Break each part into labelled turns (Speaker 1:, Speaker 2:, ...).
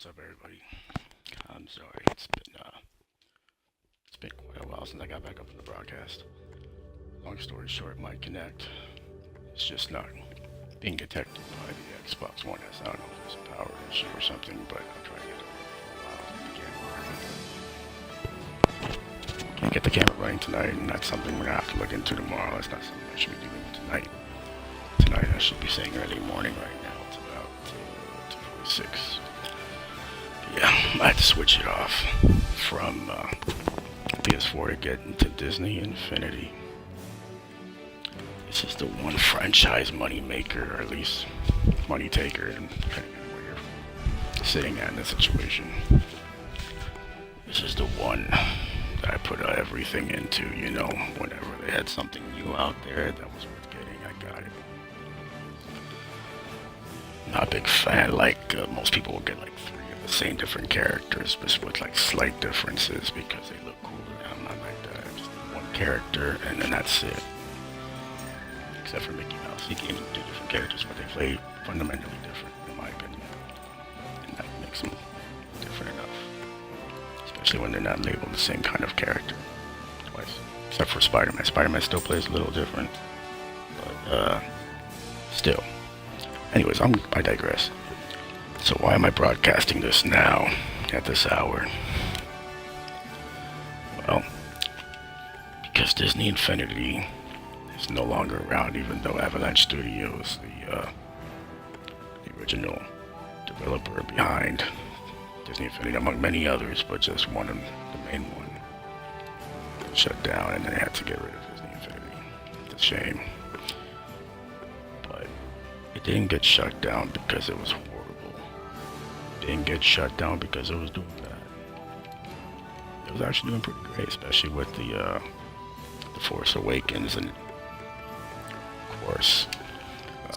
Speaker 1: What's up, everybody? I'm sorry, it's been quite a while since I got back up from the broadcast. Long story short, my Connect is just not being detected by the Xbox One S. I don't know if it's a power issue or something, but I'm trying to get it for a while. Can't get the camera running tonight, and that's something we're gonna have to look into tomorrow. That's not something I should be doing tonight. Tonight, I should be saying early morning right now. It's about 2:46. Yeah, I had to switch it off from PS4 to get into Disney Infinity. This is the one franchise money maker, or at least money taker, depending on where you're sitting at in the situation. This is the one that I put everything into, whenever they had something new out there that was worth getting, I got it. Not a big fan, most people will get like three of the same different characters, but with like slight differences because they look cooler. I'm not like that. I just need one character and then that's it. Except for Mickey Mouse, he can do different characters, but they play fundamentally different, in my opinion. And that makes them different enough. Especially when they're not labeled the same kind of character twice. Except for Spider-Man. Spider-Man still plays a little different, but still. Anyways, I digress. So why am I broadcasting this now, at this hour? Well, because Disney Infinity is no longer around, even though Avalanche Studios, the original developer behind Disney Infinity, among many others, but just one of the main one, shut down, and then they had to get rid of Disney Infinity. It's a shame. But it didn't get shut down because it was horrible. It didn't get shut down because it was doing bad. It was actually doing pretty great, especially with the Force Awakens, and of course,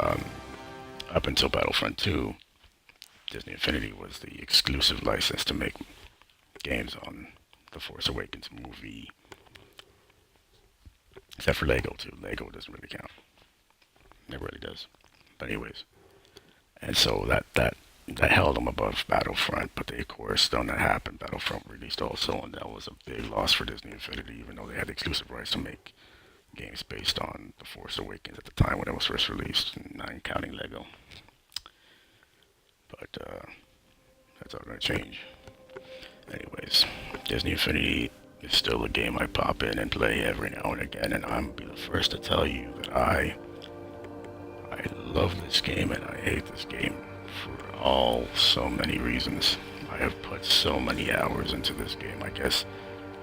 Speaker 1: up until Battlefront 2, Disney Infinity was the exclusive license to make games on the Force Awakens movie. Except for Lego too. Lego doesn't really count. It really does. But anyways. And so that held them above Battlefront, but they, of course, when that happened, Battlefront released also, and that was a big loss for Disney Infinity, even though they had exclusive rights to make games based on The Force Awakens at the time when it was first released, not counting Lego. But that's all gonna change. Anyways, Disney Infinity is still a game I pop in and play every now and again, and I'm gonna be the first to tell you that I love this game and I hate this game for so many reasons. I have put so many hours into this game. I guess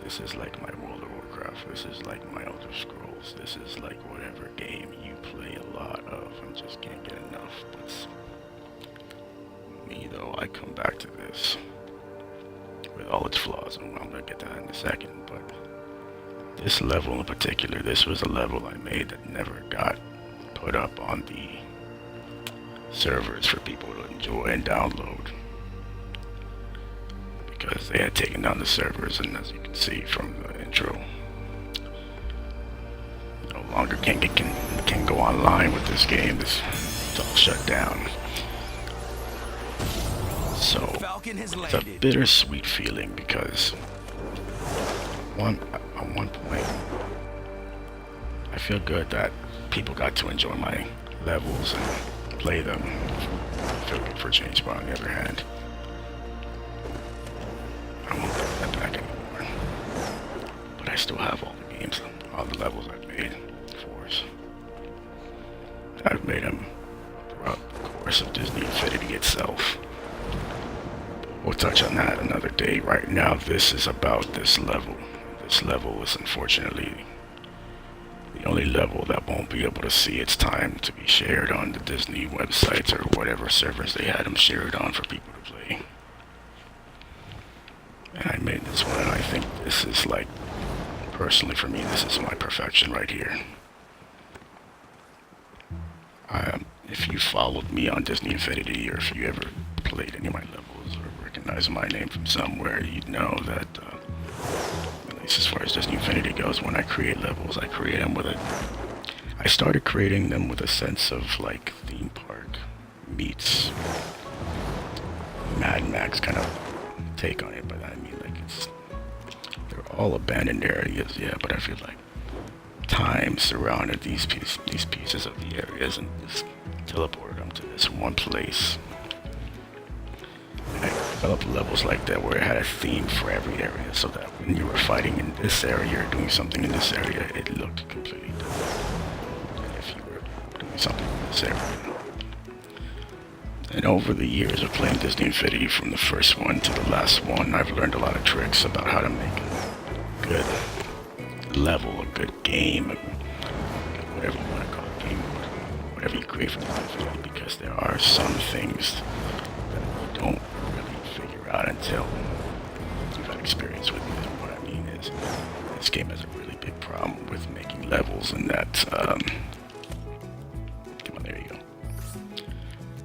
Speaker 1: this is like my World of Warcraft. This is like my Elder Scrolls. This is like whatever game you play a lot of and just can't get enough. But me though, I come back to this with all its flaws, and I'm gonna get to that in a second. But this level in particular, this was a level I made that never got put up on the servers for people to enjoy and download because they had taken down the servers, and as you can see from the intro, no longer can go online with this game. It's all shut down. So it's a bittersweet feeling because at one point I feel good that people got to enjoy my levels and play them. I feel good for a change, but on the other hand, I won't get that back anymore. But I still have all the games, all the levels I've made, of course. I've made them throughout the course of Disney Infinity itself. We'll touch on that another day. Right now, this is about this level. This level is unfortunately the only level that won't be able to see its time to be shared on the Disney websites or whatever servers they had them shared on for people to play. And I made this one, and I think this is like, personally for me, this is my perfection right here. If you followed me on Disney Infinity, or if you ever played any of my levels or recognize my name from somewhere, you'd know that, at least as far as Disney Infinity goes, when I create levels, I create them I started creating them with a sense of like theme park meets magic. Mad Max kind of take on it, but I mean, like, they're all abandoned areas, yeah, but I feel like time surrounded these pieces of the areas and just teleported them to this one place. And I developed levels like that where it had a theme for every area, so that when you were fighting in this area or doing something in this area, it looked completely different than if you were doing something in this area. And over the years of playing Disney Infinity, from the first one to the last one, I've learned a lot of tricks about how to make a good level, a good game, whatever you want to call it, game, whatever you create for Disney Infinity, because there are some things that you don't really figure out until you've had experience with it. And what I mean is, this game has a really big problem with making levels, and that, come on, there you go.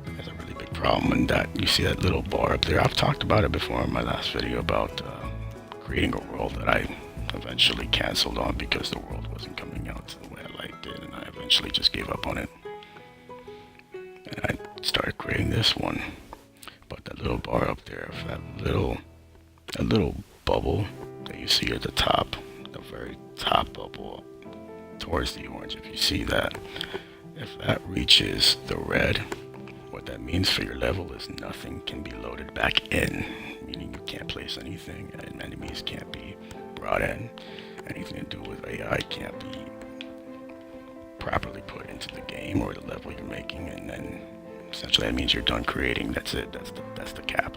Speaker 1: There's a really big problem in that you see that little bar up there. I've talked about it before in my last video about creating a world that I eventually canceled on because the world wasn't coming out the way I liked it, and I eventually just gave up on it. And I started creating this one. But that little bar up there, that little bubble that you see at the top, the very top bubble towards the orange, if you see that, if that reaches the red, what that means for your level is nothing can be loaded back in, meaning you can't place anything and enemies can't be brought in. Anything to do with AI can't be properly put into the game or the level you're making, and then essentially that means you're done creating. That's it. That's the cap.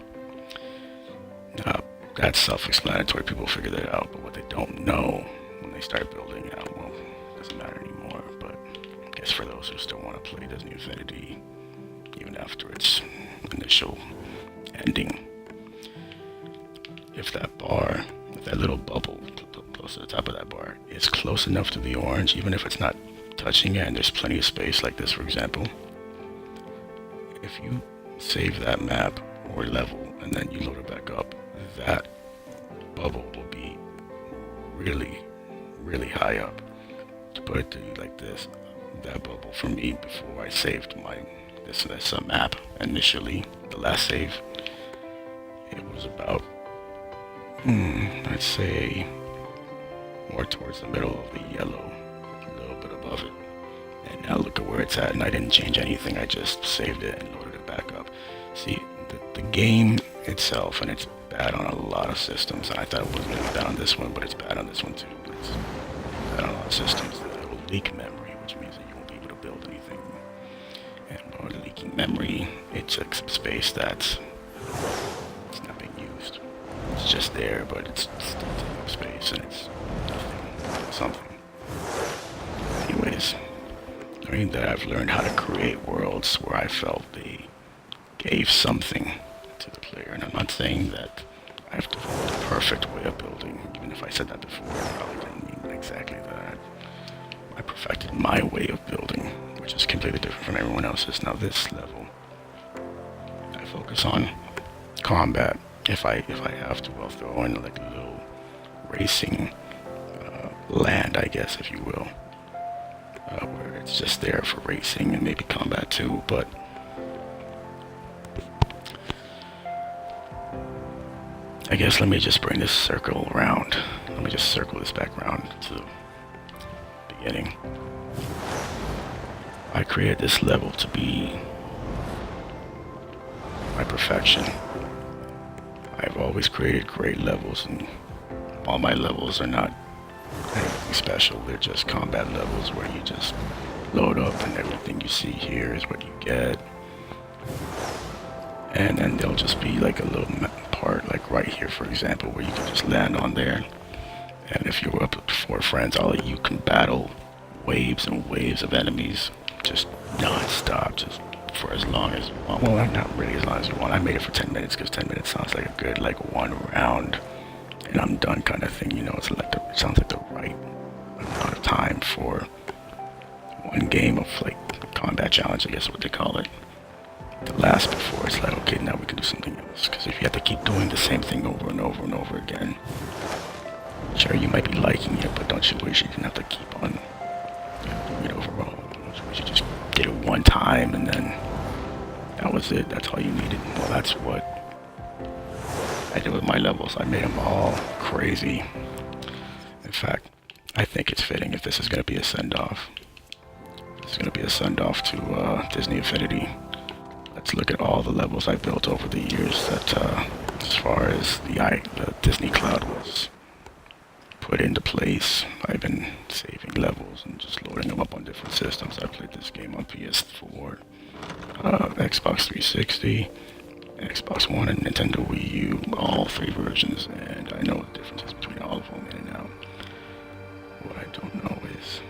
Speaker 1: That's self-explanatory. People figure that out, but what they don't know when they start building it out, well, it doesn't matter anymore. But I guess for those who still want to play Disney Infinity, even after its initial ending, if that bar, if that little bubble close to the top of that bar is close enough to the orange, even if it's not touching it and there's plenty of space, like this for example, if you save that map or level and then you load it back up, that bubble will be really high up. To put it to you like this, that bubble for me before I saved this map initially, the last save, it was about I'd say more towards the middle of the yellow, a little bit above it. And now look at where it's at, and I didn't change anything. I just saved it and loaded it back up. See, the game itself, and it's bad on a lot of systems, and I thought it was going to be bad on this one, but it's bad on this one too. It's bad on a lot of systems. It will leak memory, which means that you won't be able to build anything. And by leaking memory, it took some space that's not being used. It's just there, but it's still taking up space, and it's something. Anyways, learning that I've learned how to create worlds where I felt they gave something to the player, and I'm not saying that I have developed the perfect way of building. Even if I said that before, I probably didn't mean exactly that. I perfected my way of building, which is completely different from everyone else's. Now this level, I focus on combat. If I have to, I'll throw in like a little racing land, I guess, if you will, where it's just there for racing and maybe combat too. But I guess let me just bring this circle around. Let me just circle this back around to the beginning. I created this level to be my perfection. I've always created great levels, and all my levels are not anything special. They're just combat levels where you just load up and everything you see here is what you get. And then there'll just be like a little part, like right here for example, where you can just land on there. And if you're up with 4 friends, all of you can battle waves and waves of enemies just non-stop, just for as long as you want. Well, not really as long as you want. I made it for 10 minutes because 10 minutes sounds like a good, like, one round and I'm done kind of thing, you know. It's like it sounds like the right amount of time for one game of like combat challenge, I guess what they call it, to last before it's like, okay, now we can do something else. Because if you have to keep doing the same thing over and over and over again, sure, you might be liking it, but don't you wish you didn't have to keep on doing it overall? Don't you wish you just did it one time and then that was it? That's all you needed. Well, that's what I did with my levels. I made them all crazy. In fact, I think it's fitting if this is going to be a send-off. It's going to be a send-off to Disney Infinity. Let's look at all the levels I built over the years that, as far as the Disney Cloud was put into place. I've been saving levels and just loading them up on different systems. I played this game on PS4, Xbox 360, Xbox One, and Nintendo Wii U, all 3 versions, and I know the differences between all of them in and out. What I don't know is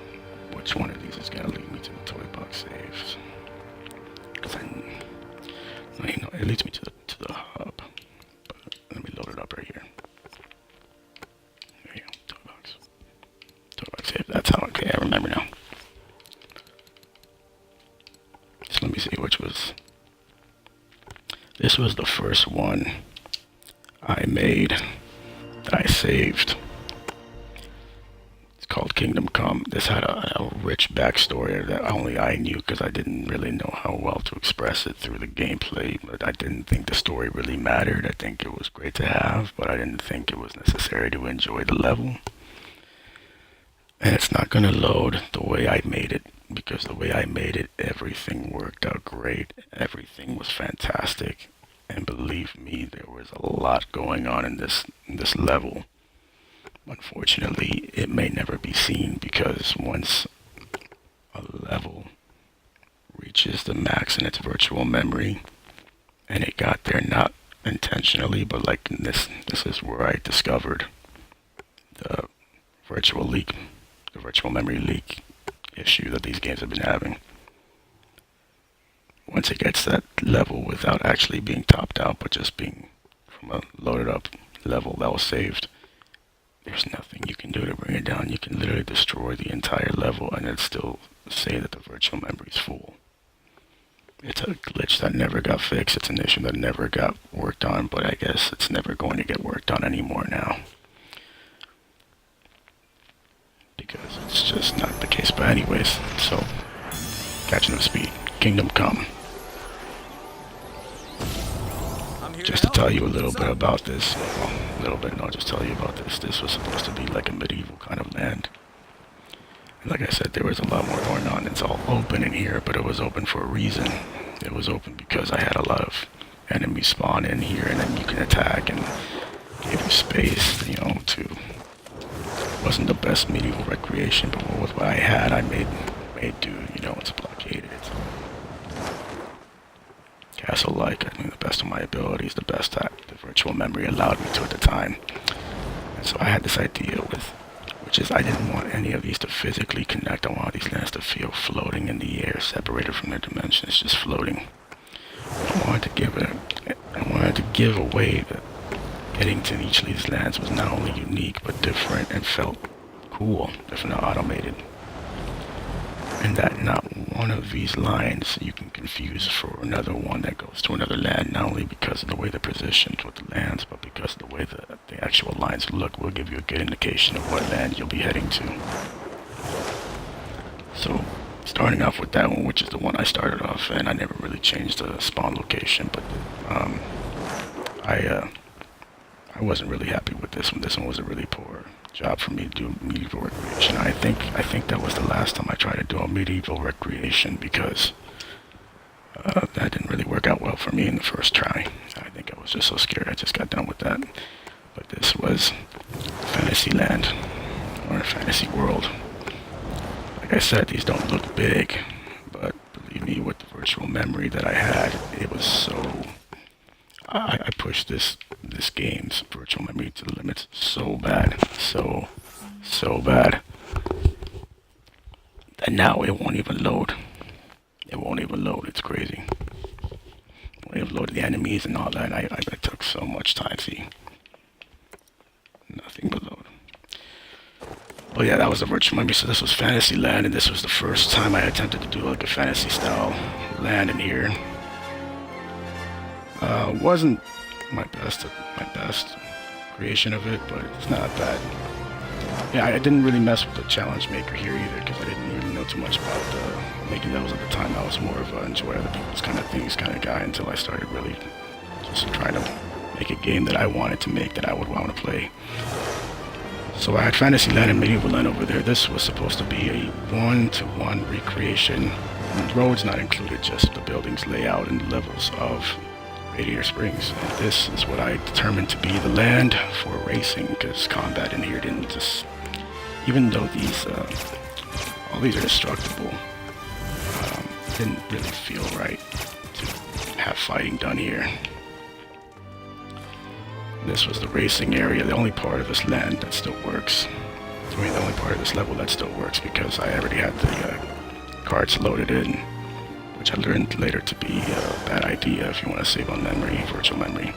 Speaker 1: which one of these is going to lead me to the toy box saves. Because you know, it leads me to the hub. But let me load it up right here. There you go, toy box. Toy box save. That's how. Okay, I remember now. So let me see which was. This was the first one I made that I saved. It's called Kingdom Come. This had a rich backstory that only I knew because I didn't really know how well to express it through the gameplay. But I didn't think the story really mattered. I think it was great to have, but I didn't think it was necessary to enjoy the level. And it's not going to load the way I made it, because the way I made it, everything worked out great. Everything was fantastic. And believe me, there was a lot going on in this level. Unfortunately, it may never be seen, because once a level reaches the max in its virtual memory, and it got there not intentionally, but like this is where I discovered the virtual memory leak issue that these games have been having. Once it gets that level without actually being topped out, but just being from a loaded up level that was saved, there's nothing you can do to bring it down. You can literally destroy the entire level and it'd still say that the virtual memory is full. It's a glitch that never got fixed. It's an issue that never got worked on, but I guess it's never going to get worked on anymore now, because it's just not the case. But anyways, so catching up to speed, Kingdom Come. Just to tell you a little bit about this, well, a little bit, no, just tell you about this. This was supposed to be like a medieval kind of land. And like I said, there was a lot more going on. It's all open in here, but it was open for a reason. It was open because I had a lot of enemies spawn in here, and then you can attack and give you space, you know, to... It wasn't the best medieval recreation, but with what I had, I made do, you know, it's blockaded. It's castle-like. I think the best of my abilities, the best that the virtual memory allowed me to at the time. And so I had this idea which is I didn't want any of these to physically connect. I wanted these lands to feel floating in the air, separated from their dimensions, just floating. I wanted to give away that getting to each of these lands was not only unique, but different and felt cool, if not automated. And that not one of these lines you can confuse for another one that goes to another land, not only because of the way they're positioned with the lands, but because of the way the actual lines look will give you a good indication of what land you'll be heading to. So, starting off with that one, which is the one I started off, and I never really changed the spawn location, but I wasn't really happy with this one. This one was a really poor job for me to do medieval recreation. I think that was the last time I tried to do a medieval recreation, because that didn't really work out well for me in the first try. I think I was just so scared I just got done with that. But this was Fantasyland, or Fantasy World. Like I said, these don't look big, but believe me, with the virtual memory that I had, it was so... I pushed this game's virtual memory to the limits so bad, so bad, that now it won't even load. It won't even load. It's crazy. It won't even load the enemies and all that. I took so much time. See, nothing but load. Oh yeah, that was a virtual memory. So this was Fantasyland, and this was the first time I attempted to do like a fantasy style land in here. Wasn't my best creation of it, but it's not bad. Yeah, I didn't really mess with the challenge maker here either, because I didn't really know too much about making levels at the time. I was more of a enjoy other people's kind of things kind of guy, until I started really just trying to make a game that I wanted to make, that I would want to play. So I had Fantasyland and Medieval Land over there. This was supposed to be a one-to-one recreation. Roads not included, just the buildings layout and the levels of Radiator Springs. And this is what I determined to be the land for racing, because combat in here didn't just, even though these all these are destructible, didn't really feel right to have fighting done here. This was the racing area, the only part of this land that still works. I mean, the only part of this level that still works, because I already had the cards loaded in, which I learned later to be a bad idea if you want to save on memory, virtual memory.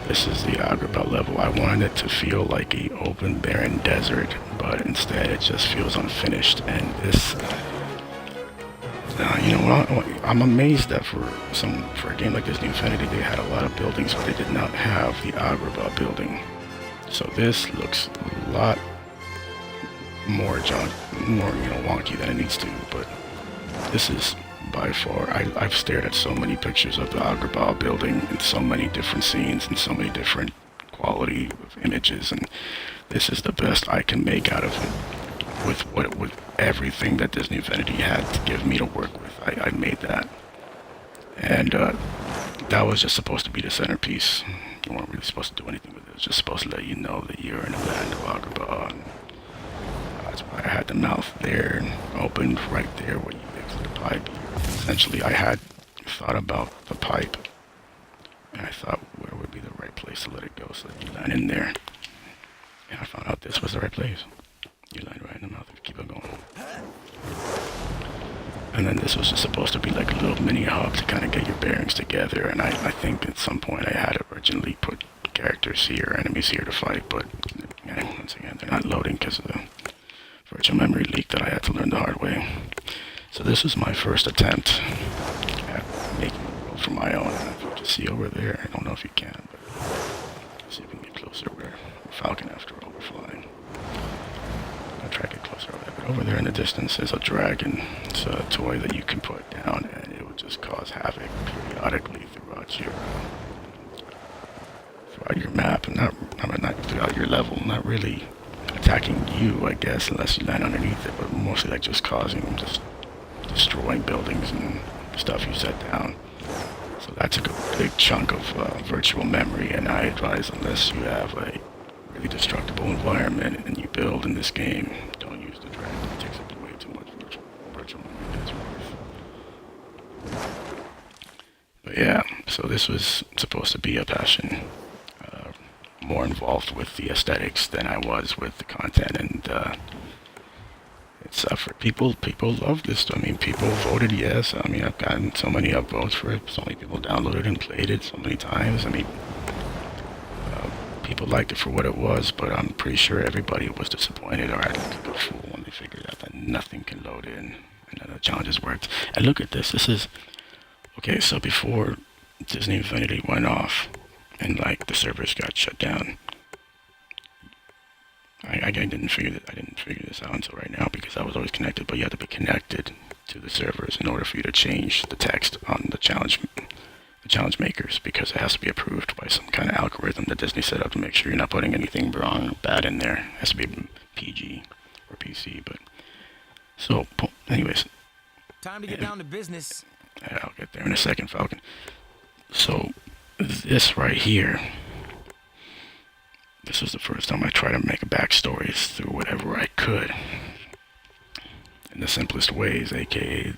Speaker 1: This is the Agrabah level. I wanted it to feel like a open, barren desert, but instead it just feels unfinished. And this, you know, I'm amazed that for a game like Disney Infinity, they had a lot of buildings, but they did not have the Agrabah building. So this looks a lot more wonky than it needs to. But this is by far, I've stared at so many pictures of the Agrabah building in so many different scenes and so many different quality of images, and this is the best I can make out of it with everything that Disney Infinity had to give me to work with. I made that, and that was just supposed to be the centerpiece. You weren't really supposed to do anything with it. It was just supposed to let you know that you're in the land of Agrabah. And that's why I had the mouth there and opened right there where you exit the pipe. Essentially, I had thought about the pipe, and I thought where would be the right place to let it go so that you land in there. And I found out this was the right place. You land right in the mouth and keep it going. And then this was just supposed to be like a little mini hub to kind of get your bearings together. And I think at some point I had originally put characters here, enemies here to fight, but once again, they're not loading because of the virtual memory leak that I had to learn the hard way. So this was my first attempt at making a world for my own. And if you can see over there, I don't know if you can, but let's see if we can get closer where Falcon after all we're flying. I'll try to get closer over there, but over there in the distance is a dragon. It's a toy that you can put down and it will just cause havoc periodically throughout your map, and not throughout your level, not really attacking you, I guess, unless you land underneath it, but mostly like just causing, just destroying buildings and stuff you set down. So that took a big chunk of virtual memory, and I advise, unless you have a really destructible environment and you build in this game, don't use the dragon. It takes up way too much virtual memory than it's worth. But yeah, so this was supposed to be a passion. More involved with the aesthetics than I was with the content, and it's for people love this. I mean, people voted yes. I mean, I've gotten so many upvotes for it, so many people downloaded and played it so many times. I mean, people liked it for what it was, but I'm pretty sure everybody was disappointed or acted like a fool when they figured out that nothing can load in and that the challenges worked. And look at this. This is okay. So before Disney Infinity went off and like the servers got shut down, I didn't figure this out until right now, because I was always connected, but you have to be connected to the servers in order for you to change the text on the challenge makers, because it has to be approved by some kind of algorithm that Disney set up to make sure you're not putting anything wrong or bad in there. It has to be PG or PC. But so anyways,
Speaker 2: time to get down to business.
Speaker 1: I'll get there in a second, Falcon. So this right here, this was the first time I tried to make a backstory through whatever I could in the simplest ways, aka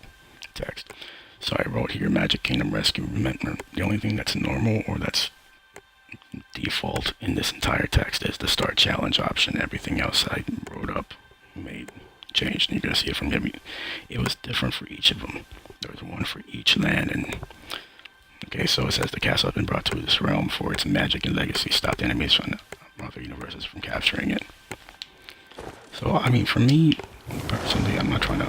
Speaker 1: text. So I wrote here Magic Kingdom Rescue. Remember, the only thing that's normal or that's default in this entire text is the start challenge option. Everything else I wrote up, changed, and you're gonna see it from here. It was different for each of them. There was one for each land, and okay, so it says the castle has been brought to this realm for its magic and legacy. Stop the enemies from other universes from capturing it. So, I mean, for me, personally, I'm not trying to,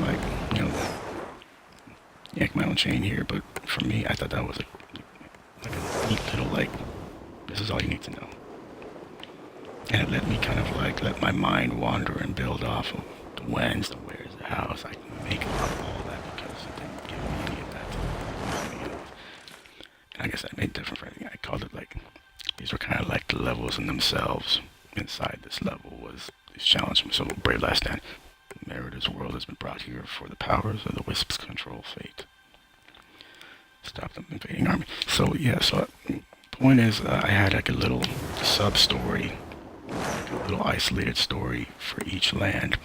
Speaker 1: yank my own chain here, but for me, I thought that was a neat little, this is all you need to know. And it let me kind of, let my mind wander and build off of the whens, the wheres, the hows. I can make up all that because it didn't give me any of that to begin with. And I guess I made it different for everything. I called it, These were kind of like the levels in themselves. Inside this level was this challenge from so Brave Last Stand. Merida's world has been brought here for the powers of the Wisp's control fate. Stop them invading army. So yeah, so point is, I had like a little sub story, like a little isolated story for each land,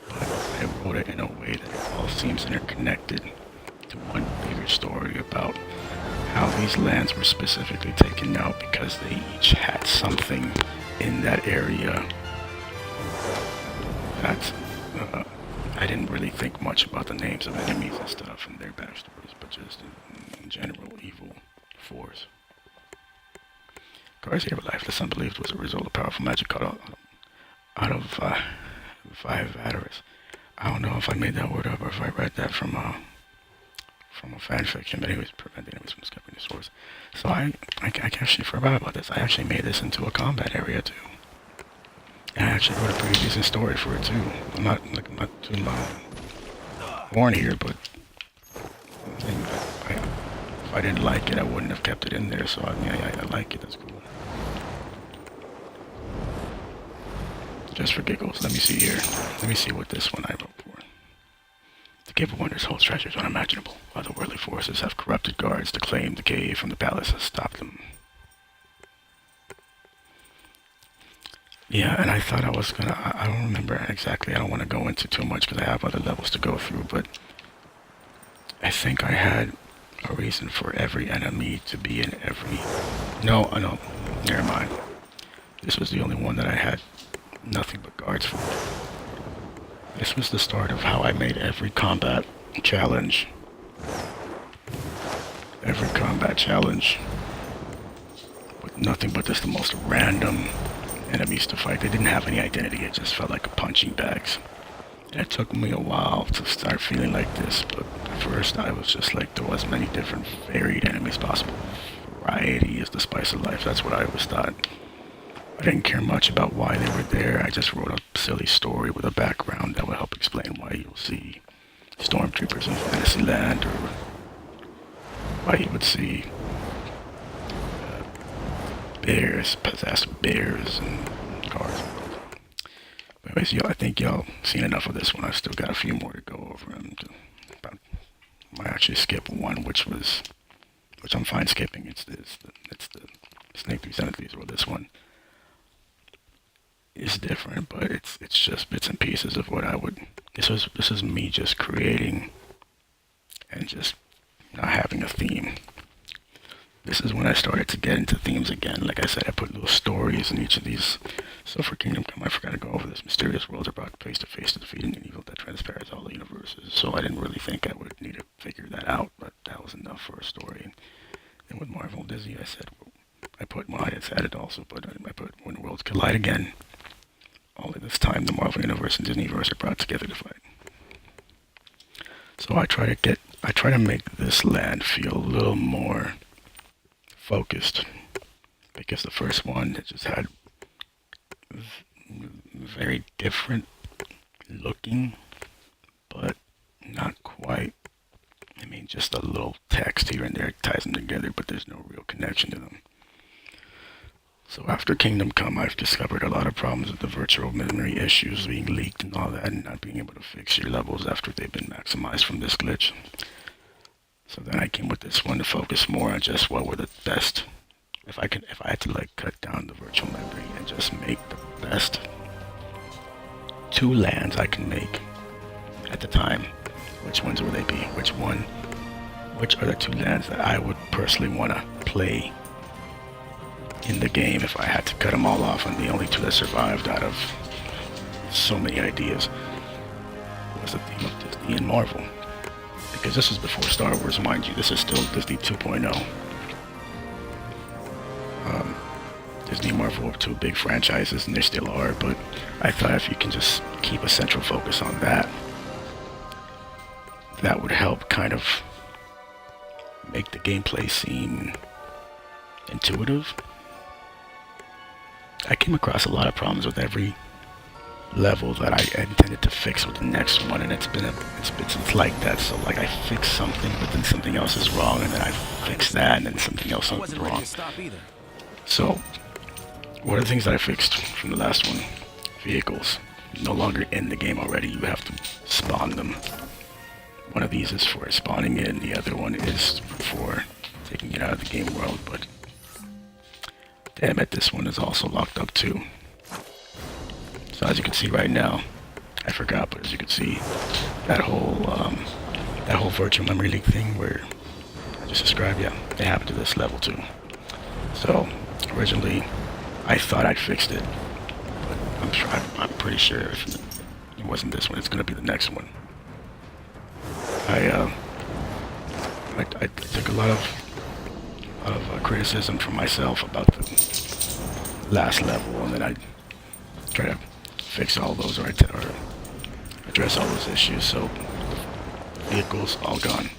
Speaker 1: but I wrote it in a way that it all seems interconnected to one bigger story about how these lands were specifically taken out because they each had something in that area that I didn't really think much about the names of enemies and stuff and their backstories, but just in general evil force. Guards here life, this unbelieved was a result of powerful magic caught out of Vivaris. I don't know if I made that word up or if I read that from a fan fiction, but anyways, preventing enemies from discovering the source. So I actually forgot about this. I actually made this into a combat area too. And I actually wrote a pretty decent story for it too. I'm not too born here, but if I didn't like it, I wouldn't have kept it in there. So I mean, I like it. That's cool. Just for giggles, let me see here. Let me see what this one I wrote for. The Cave of Wonders holds treasures unimaginable. Otherworldly forces have corrupted guards to claim the cave from the palace has stopped them. Yeah, and I thought I was gonna, I don't remember exactly, I don't want to go into too much because I have other levels to go through, but I think I had a reason for every enemy to be in every, no, never mind. This was the only one that I had nothing but guards for. This was the start of how I made every combat challenge. With nothing but just the most random enemies to fight. They didn't have any identity, it just felt like punching bags. And it took me a while to start feeling like this, but at first I was just like, there was many different varied enemies possible. Variety is the spice of life, that's what I always thought. I didn't care much about why they were there, I just wrote a silly story with a background that would help explain why you'll see stormtroopers in Fantasyland, or why you would see bears, possessed bears, and cars. But anyways, I think y'all seen enough of this one. I've still got a few more to go over. I might actually skip one, which I'm fine skipping. It's the Snake 373, or this one is different, but it's just bits and pieces of what I would. This is me just creating and just not having a theme. This is when I started to get into themes again. Like I said, I put little stories in each of these. So for Kingdom Come, I forgot to go over this. Mysterious worlds are brought face to face to defeat an evil that transparents all the universes. So I didn't really think I would need to figure that out, but that was enough for a story. And with Marvel and Disney, I said, I said it also, but I put when the worlds collide again. Only this time, the Marvel Universe and Disneyverse are brought together to fight. So I try to make this land feel a little more focused, because the first one, it just had very different looking, but not quite. I mean, just a little text here and there ties them together, but there's no real connection to them. So after Kingdom Come, I've discovered a lot of problems with the virtual memory issues being leaked and all that, and not being able to fix your levels after they've been maximized from this glitch. So then I came with this one to focus more on just what were the best. If I had to like cut down the virtual memory and just make the best 2 lands I can make at the time, which ones would they be? Which are the 2 lands that I would personally want to play in the game if I had to cut them all off, and the only 2 that survived out of so many ideas was the theme of Disney and Marvel. Because this is before Star Wars, mind you. This is still Disney 2.0. Disney and Marvel are 2 big franchises, and they still are, but I thought if you can just keep a central focus on that, that would help kind of make the gameplay seem intuitive. I came across a lot of problems with every level that I intended to fix with the next one, and it's like that. So like I fix something, but then something else is wrong, and then I fix that, and then something else is wrong. So, one of the things that I fixed from the last one, vehicles, no longer in the game already, you have to spawn them. One of these is for spawning in, the other one is for taking it out of the game world, but damn it, this one is also locked up too. So as you can see right now, I forgot, but as you can see, that whole virtual memory leak thing where I just described, yeah, it happened to this level too. So originally, I thought I'd fixed it, but I'm pretty sure if it wasn't this one, it's gonna be the next one. I took a lot of criticism from myself about the last level, and then I try to fix all those or address all those issues. So vehicles all gone.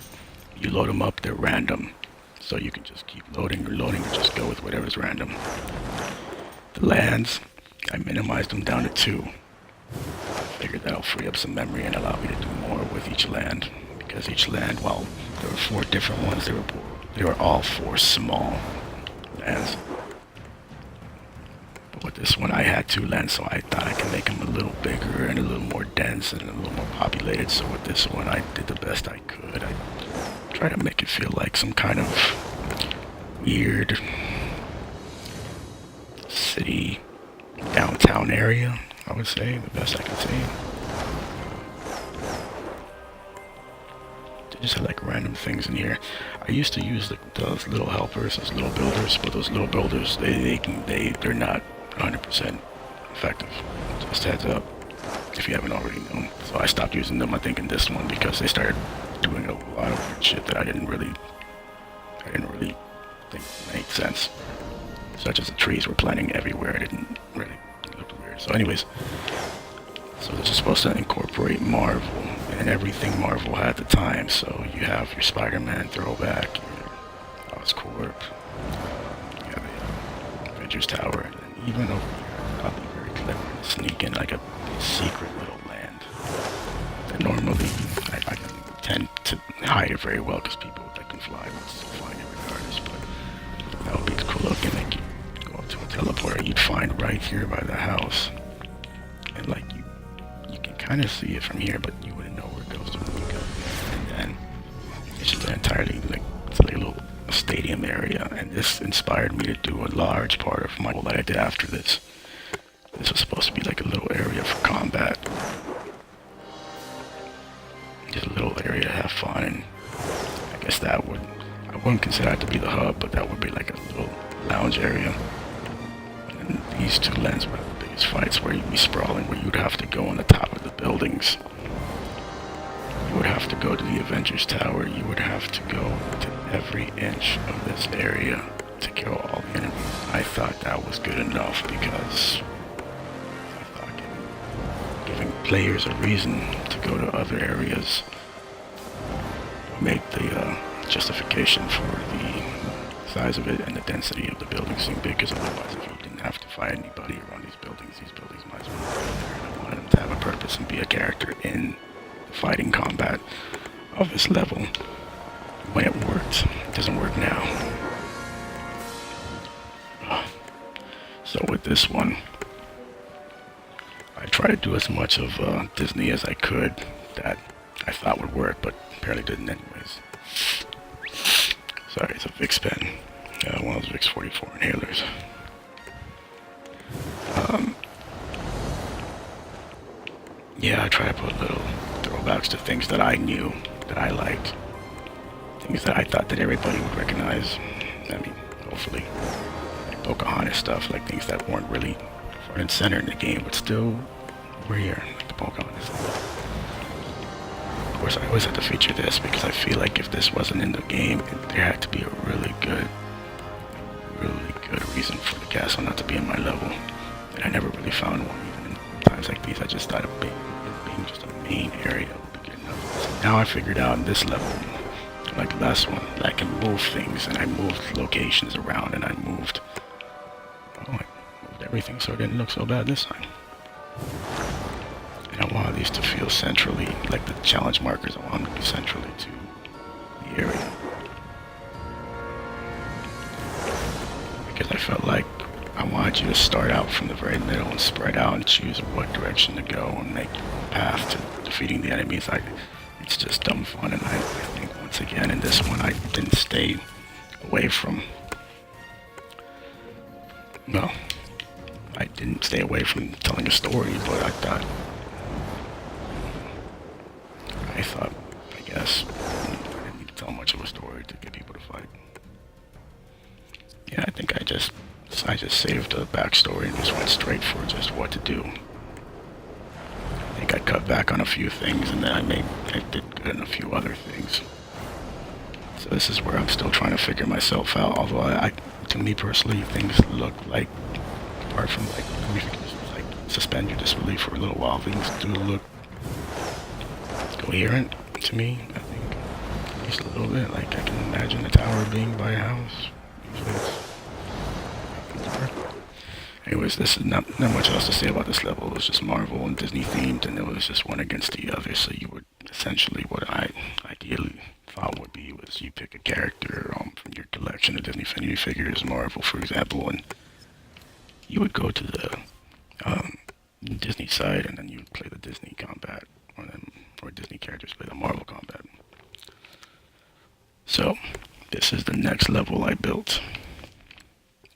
Speaker 1: You load them up, they're random, so you can just keep loading or just go with whatever's random. The lands, I minimized them down to 2. I figured that'll free up some memory and allow me to do more with each land. Because each land, well, there were 4 different ones, they were all 4 small lands. But with this one, I had 2 lands, so I thought I could make them a little bigger and a little more dense and a little more populated. So with this one, I did the best I could. I tried to make it feel like some kind of weird city downtown area, I would say, the best I could say. They just had like random things in here. I used to use those little helpers, those little builders, but those little builders, they're not 100% effective. Just heads up, if you haven't already known. So I stopped using them, I think, in this one because they started doing a lot of weird shit that I didn't really think made sense. Such as the trees were planting everywhere. It didn't really look weird. So anyways, so this is supposed to incorporate Marvel and everything Marvel had at the time. So you have your Spider-Man throwback, your Oscorp, you have the Avengers Tower, and then even over here, I'll be very clever and sneak in like a secret little land that normally I tend to hide it very well because people that can fly would still find it regardless. But that would be the cool little gimmick. You go up to a teleporter you'd find right here by the house, and like you can kind of see it from here, but you wouldn't know where it goes to when you go. And then it's just entirely like it's like a little stadium area, and this inspired me to do a large part of my goal that I did after this. This was supposed to be like a little area for combat. Just a little area to have fun, and I guess I wouldn't consider that to be the hub, but that would be like a little lounge area. And these 2 lands were the biggest fights where you'd be sprawling, where you'd have to go on the top of the buildings. You would have to go to the Avengers Tower, you would have to go to every inch of this area to kill all the enemies. I thought that was good enough because I thought giving players a reason to go to other areas would make the justification for the size of it and the density of the buildings seem big, because otherwise if you didn't have to fight anybody around these buildings might as well be there. And I wanted them to have a purpose and be a character in the fighting combat of this level. When it worked, it doesn't work now. So with this one, I tried to do as much of Disney as I could that I thought would work, but apparently didn't anyways. Sorry, it's a Vicks pen. One of those Vicks 44 inhalers. Yeah, I try to put little throwbacks to things that I knew, that I liked. Things that I thought that everybody would recognize. I mean, hopefully. Like Pocahontas stuff, like things that weren't really front and center in the game, but still were here, like the Pocahontas stuff. Of course, I always have to feature this because I feel like if this wasn't in the game, there had to be a really good reason for the castle not to be in my level. And I never really found one, even in times like these. I just thought it being just a main area would be good enough. So now I figured out in this level, like the last one, that I can move things, and I moved locations around, and I moved everything, so it didn't look so bad this time. And I want these to feel centrally, like the challenge markers, I want them to be centrally to the area. Because I felt like I wanted you to start out from the very middle and spread out and choose what direction to go and make your own path to defeating the enemies. It's just dumb fun, and I think once again in this one I didn't stay away from, no, I didn't stay away from telling a story, but I guess, I didn't need to tell much of a story to get people to fight. Yeah, I think I just saved a backstory and just went straight for just what to do. I think I cut back on a few things, and then I did good in a few other things. So this is where I'm still trying to figure myself out, although to me personally, things look like, apart from like, if you can just like suspend your disbelief for a little while, things do look coherent to me, I think. At least a little bit. Like, I can imagine a tower being by a house. Usually anyways, this is not much else to say about this level. It was just Marvel and Disney themed, and it was just one against the other. So you would essentially, what I ideally thought would be, was you pick a character from your collection of Disney Infinity figures, Marvel for example, and you would go to the Disney side, and then you would play the Disney combat, or Disney characters play the Marvel combat. So this is the next level I built.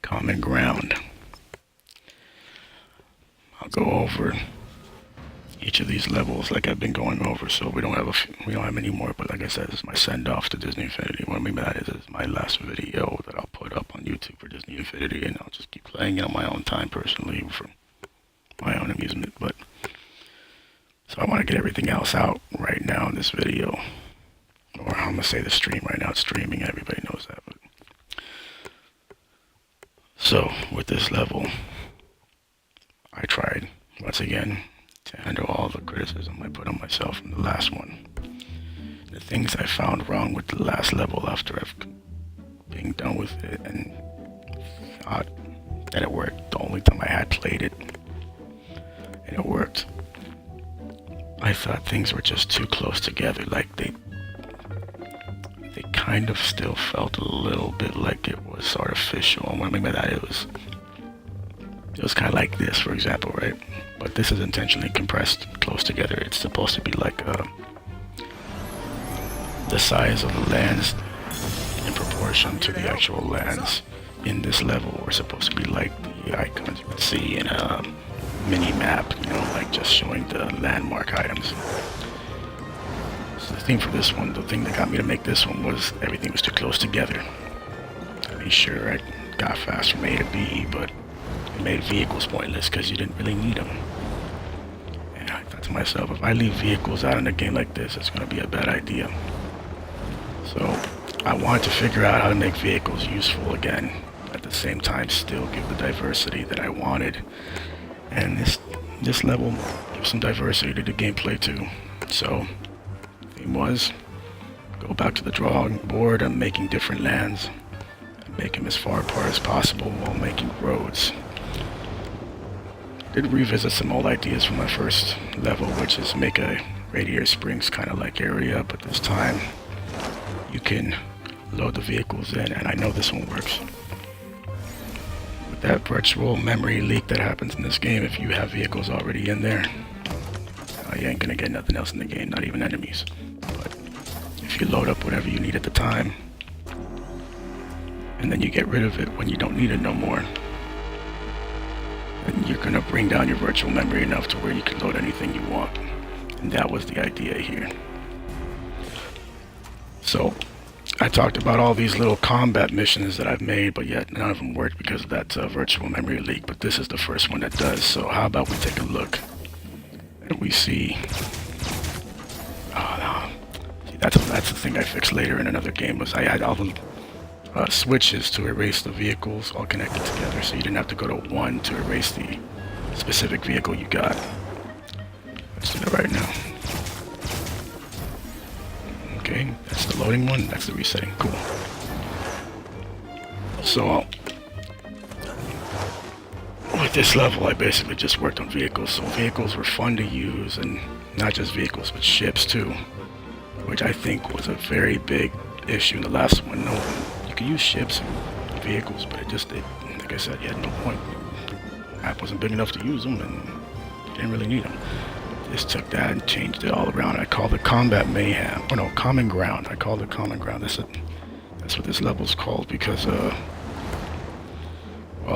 Speaker 1: Common Ground. I'll go over each of these levels like I've been going over, so we don't have many more, but like I said, this is my send-off to Disney Infinity. What I mean by that is it's my last video that I'll put up on YouTube for Disney Infinity, and I'll just keep playing it on my own time personally for my own amusement. But so I want to get everything else out right now in this video, or I'm gonna say the stream right now. It's streaming, everybody knows that. But so with this level, I tried once again to handle all the criticism I put on myself from the last one. The things I found wrong with the last level after I've been done with it and thought that it worked the only time I had played it, and it worked. I thought things were just too close together, like they kind of still felt a little bit like it was artificial. And what I mean by that, it was kind of like this, for example, right? But this is intentionally compressed close together. It's supposed to be like the size of the lands in proportion to the actual lands in this level are supposed to be like the icons you would see in a mini map, you know, like just showing the landmark items. So the thing for this one, the thing that got me to make this one was everything was too close together. I made sure I got fast from A to B, but it made vehicles pointless because you didn't really need them. And I thought to myself, if I leave vehicles out in a game like this, it's going to be a bad idea. So I wanted to figure out how to make vehicles useful again, at the same time still give the diversity that I wanted. And this level gives some diversity to the gameplay too. So the theme was go back to the drawing board and making different lands and make them as far apart as possible while making roads. I did revisit some old ideas from my first level, which is make a Radiator Springs kind of like area, but this time you can load the vehicles in, and I know this one works. With that virtual memory leak that happens in this game, if you have vehicles already in there, you ain't gonna get nothing else in the game, not even enemies. But if you load up whatever you need at the time, and then you get rid of it when you don't need it no more, then you're gonna bring down your virtual memory enough to where you can load anything you want. And that was the idea here. So I talked about all these little combat missions that I've made, but yet none of them worked because of that virtual memory leak. But this is the first one that does. So how about we take a look and we see. Oh no, see, that's the thing I fixed later in another game. Was I had all the switches to erase the vehicles all connected together, so you didn't have to go to one to erase the specific vehicle you got. Let's do that right now. Okay, that's the loading one, that's the resetting. Cool. So, with this level, I basically just worked on vehicles. So vehicles were fun to use, and not just vehicles, but ships too, which I think was a very big issue in the last one. No, you could use ships and vehicles, but it like I said, you had no point. The map wasn't big enough to use them, and you didn't really need them. Just took that and changed it all around. I called it Combat Mayhem. Oh no, Common Ground. I called it Common Ground. That's what this level's called because, well,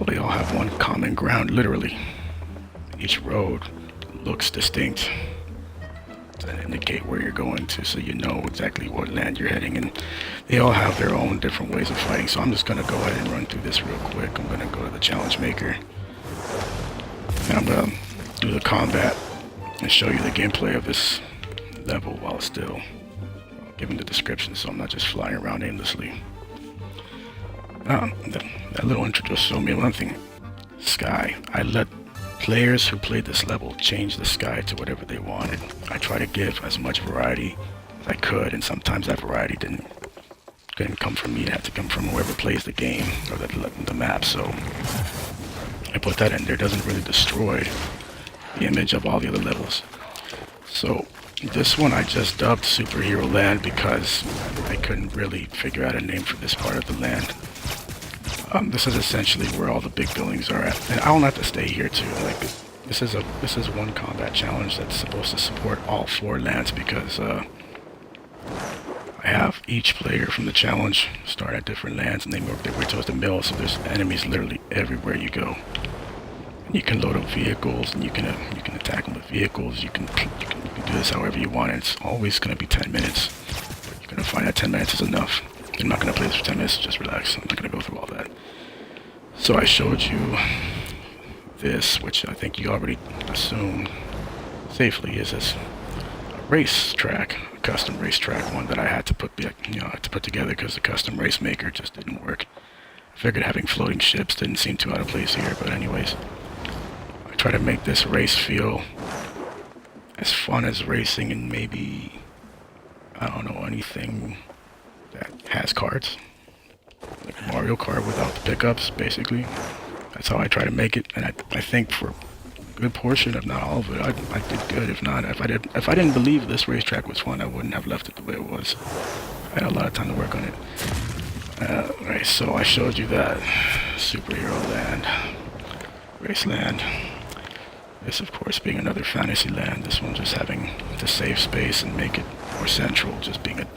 Speaker 1: they all have one common ground, literally. Each road looks distinct to indicate where you're going to, so you know exactly what land you're heading, and they all have their own different ways of fighting. So I'm just gonna go ahead and run through this real quick. I'm gonna go to the challenge maker, and I'm gonna do the combat and show you the gameplay of this level while still giving the description, so I'm not just flying around aimlessly. That little intro just showed me one thing. Sky. I let players who played this level change the sky to whatever they wanted. I try to give as much variety as I could, and sometimes that variety couldn't come from me. It had to come from whoever plays the game or the map. So I put that in there. It doesn't really destroy the image of all the other levels. So this one I just dubbed Superhero Land because I couldn't really figure out a name for this part of the land. This is essentially where all the big buildings are at, and I don't have to stay here too. Like this is one combat challenge that's supposed to support all 4 lands because I have each player from the challenge start at different lands and they work their way towards the middle. So there's enemies literally everywhere you go. And you can load up vehicles and you can attack them with vehicles. You can do this however you want. And it's always going to be 10 minutes. But you're going to find that 10 minutes is enough. I'm not going to play this for 10 minutes, just relax. I'm not going to go through all that. So I showed you this, which I think you already assumed safely is this race track, a custom race track, one that I had to put together because the custom race maker just didn't work. I figured having floating ships didn't seem too out of place here, but anyways, I try to make this race feel as fun as racing and maybe, I don't know, anything that has cards, like Mario Kart without the pickups, basically. That's how I try to make it, and I think for a good portion, if not all of it, I did good. If not, if I didn't believe this racetrack was fun, I wouldn't have left it the way it was. I had a lot of time to work on it. Right, so I showed you that Superhero Land, Raceland. This, of course, being another fantasy land. This one just having to save space and make it more central, just being a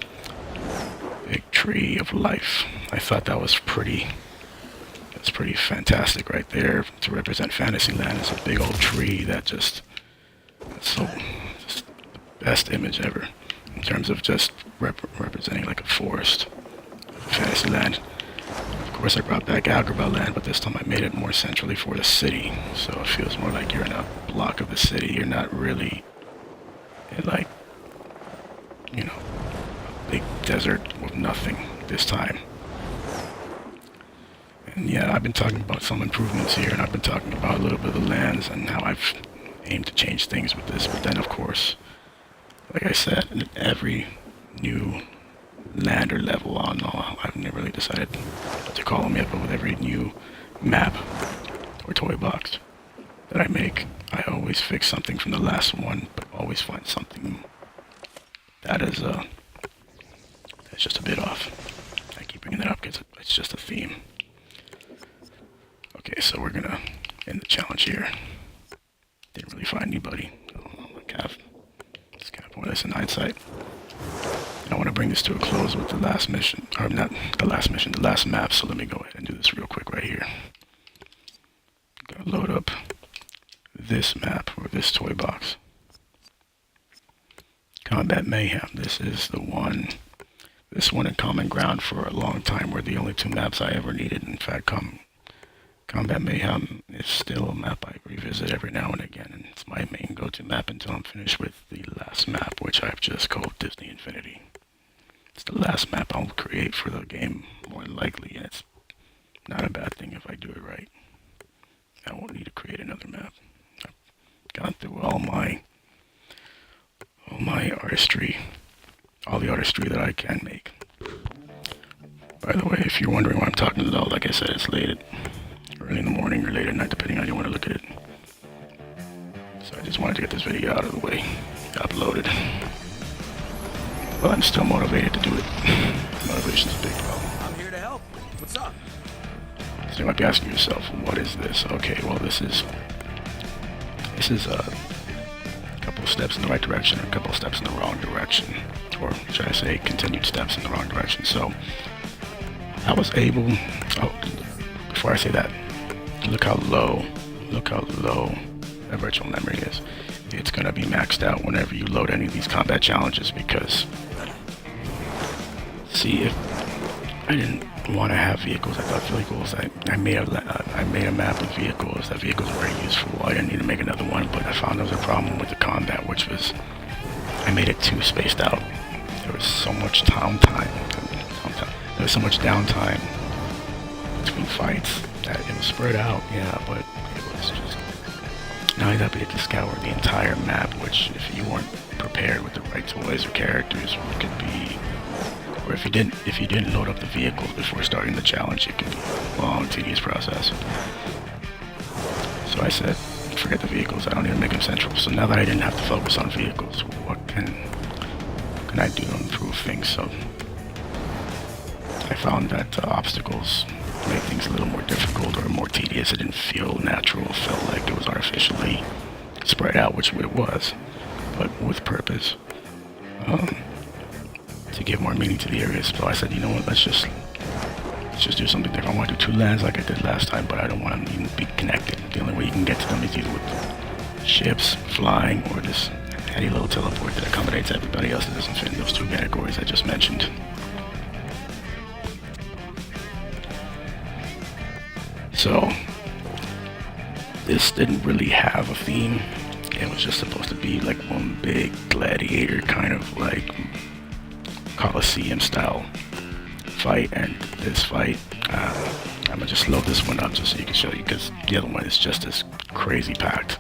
Speaker 1: big tree of life. I thought that was pretty fantastic right there to represent Fantasyland. It's a big old tree that just the best image ever in terms of just representing like a forest. Fantasyland. Of course I brought back Agrabah Land, but this time I made it more centrally for the city, so it feels more like you're in a block of the city. You're not really in like, you know, a big desert with nothing this time. And yeah, I've been talking about some improvements here, and I've been talking about a little bit of the lands and how I've aimed to change things with this. But then, of course, like I said, in every new land or level, I don't know, I've never really decided what to call them yet, but with every new map or toy box that I make, I always fix something from the last one, but always find something that is that's just a bit off. I keep bringing that up because it's just a theme. Okay, so we're gonna end the challenge here. Didn't really find anybody. It's kind of more or less in hindsight. I want to bring this to a close with the last mission, or not the last mission, the last map. So let me go ahead and do this real quick right here. I'm gonna load up this map or this toy box. Combat Mayhem. This is the one. This one in Common Ground for a long time were the only 2 maps I ever needed. In fact, Combat Mayhem is still a map I revisit every now and again, and it's my main go-to map until I'm finished with the last map, which I've just called Disney Infinity. It's the last map I'll create for the game, more than likely, and it's not a bad thing if I do it right. I won't need to create another map. I've gone through all my artistry, all the artistry that I can make. By the way, if you're wondering why I'm talking loud, like I said, it's late early in the morning or late at night, depending on how you want to look at it. So I just wanted to get this video out of the way, uploaded. But I'm still motivated to do it. Motivation's a big problem.
Speaker 2: I'm here to help. What's up?
Speaker 1: So you might be asking yourself, what is this? Okay, well this is a couple steps in the right direction, a couple steps in the wrong direction, or should I say continued steps in the wrong direction. So I was able, before I say that, look how low that virtual memory is. It's gonna be maxed out whenever you load any of these combat challenges, because see, if I didn't want to have vehicles, I thought vehicles, I made a map of vehicles. That vehicles were useful. I didn't need to make another one, but I found there was a problem with the combat, which was I made it too spaced out. There was so much downtime. There was so much downtime between fights that it was spread out. Yeah, but it was just now you have to scour the entire map, which if you weren't prepared with the right toys or characters, could be. Or if you didn't load up the vehicles before starting the challenge, it could be a long, tedious process. So I said, forget the vehicles, I don't need to make them central. So now that I didn't have to focus on vehicles, what can I do to improve things? So I found that obstacles made things a little more difficult or more tedious. It didn't feel natural, it felt like it was artificially spread out, which it was, but with purpose. To give more meaning to the areas. So I said, you know what, let's just do something different. I want to do 2 lands like I did last time, but I don't want them to even be connected. The only way you can get to them is either with ships, flying, or this handy little teleport that accommodates everybody else that doesn't fit in those 2 categories I just mentioned. So this didn't really have a theme. It was just supposed to be like one big gladiator kind of like Coliseum style fight, and this fight, I'm gonna just load this one up just so you can show you, because the other one is just as crazy packed.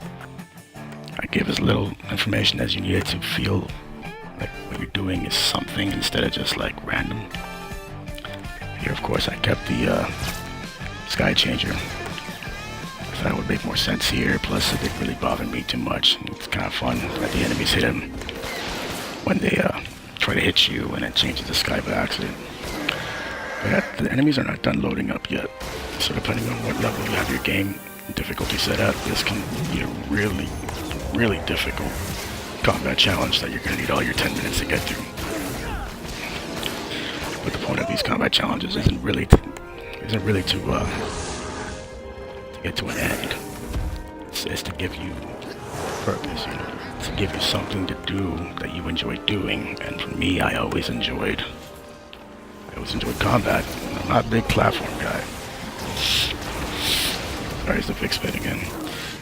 Speaker 1: I give as little information as you need it to feel like what you're doing is something instead of just like random. Here, of course, I kept the Sky Changer. I thought it would make more sense here, plus it didn't really bother me too much. It's kind of fun that the enemies hit him when they try to hit you, and it changes the sky by accident. But the enemies are not done loading up yet, so depending on what level you have your game difficulty set at, this can be a really, really difficult combat challenge that you're going to need all your 10 minutes to get through. But the point of these combat challenges isn't really to get to an end. It's to give you purpose, to give you something to do that you enjoy doing. And for me, I always enjoyed combat. I'm not a big platform guy. Sorry, it's the big spit again.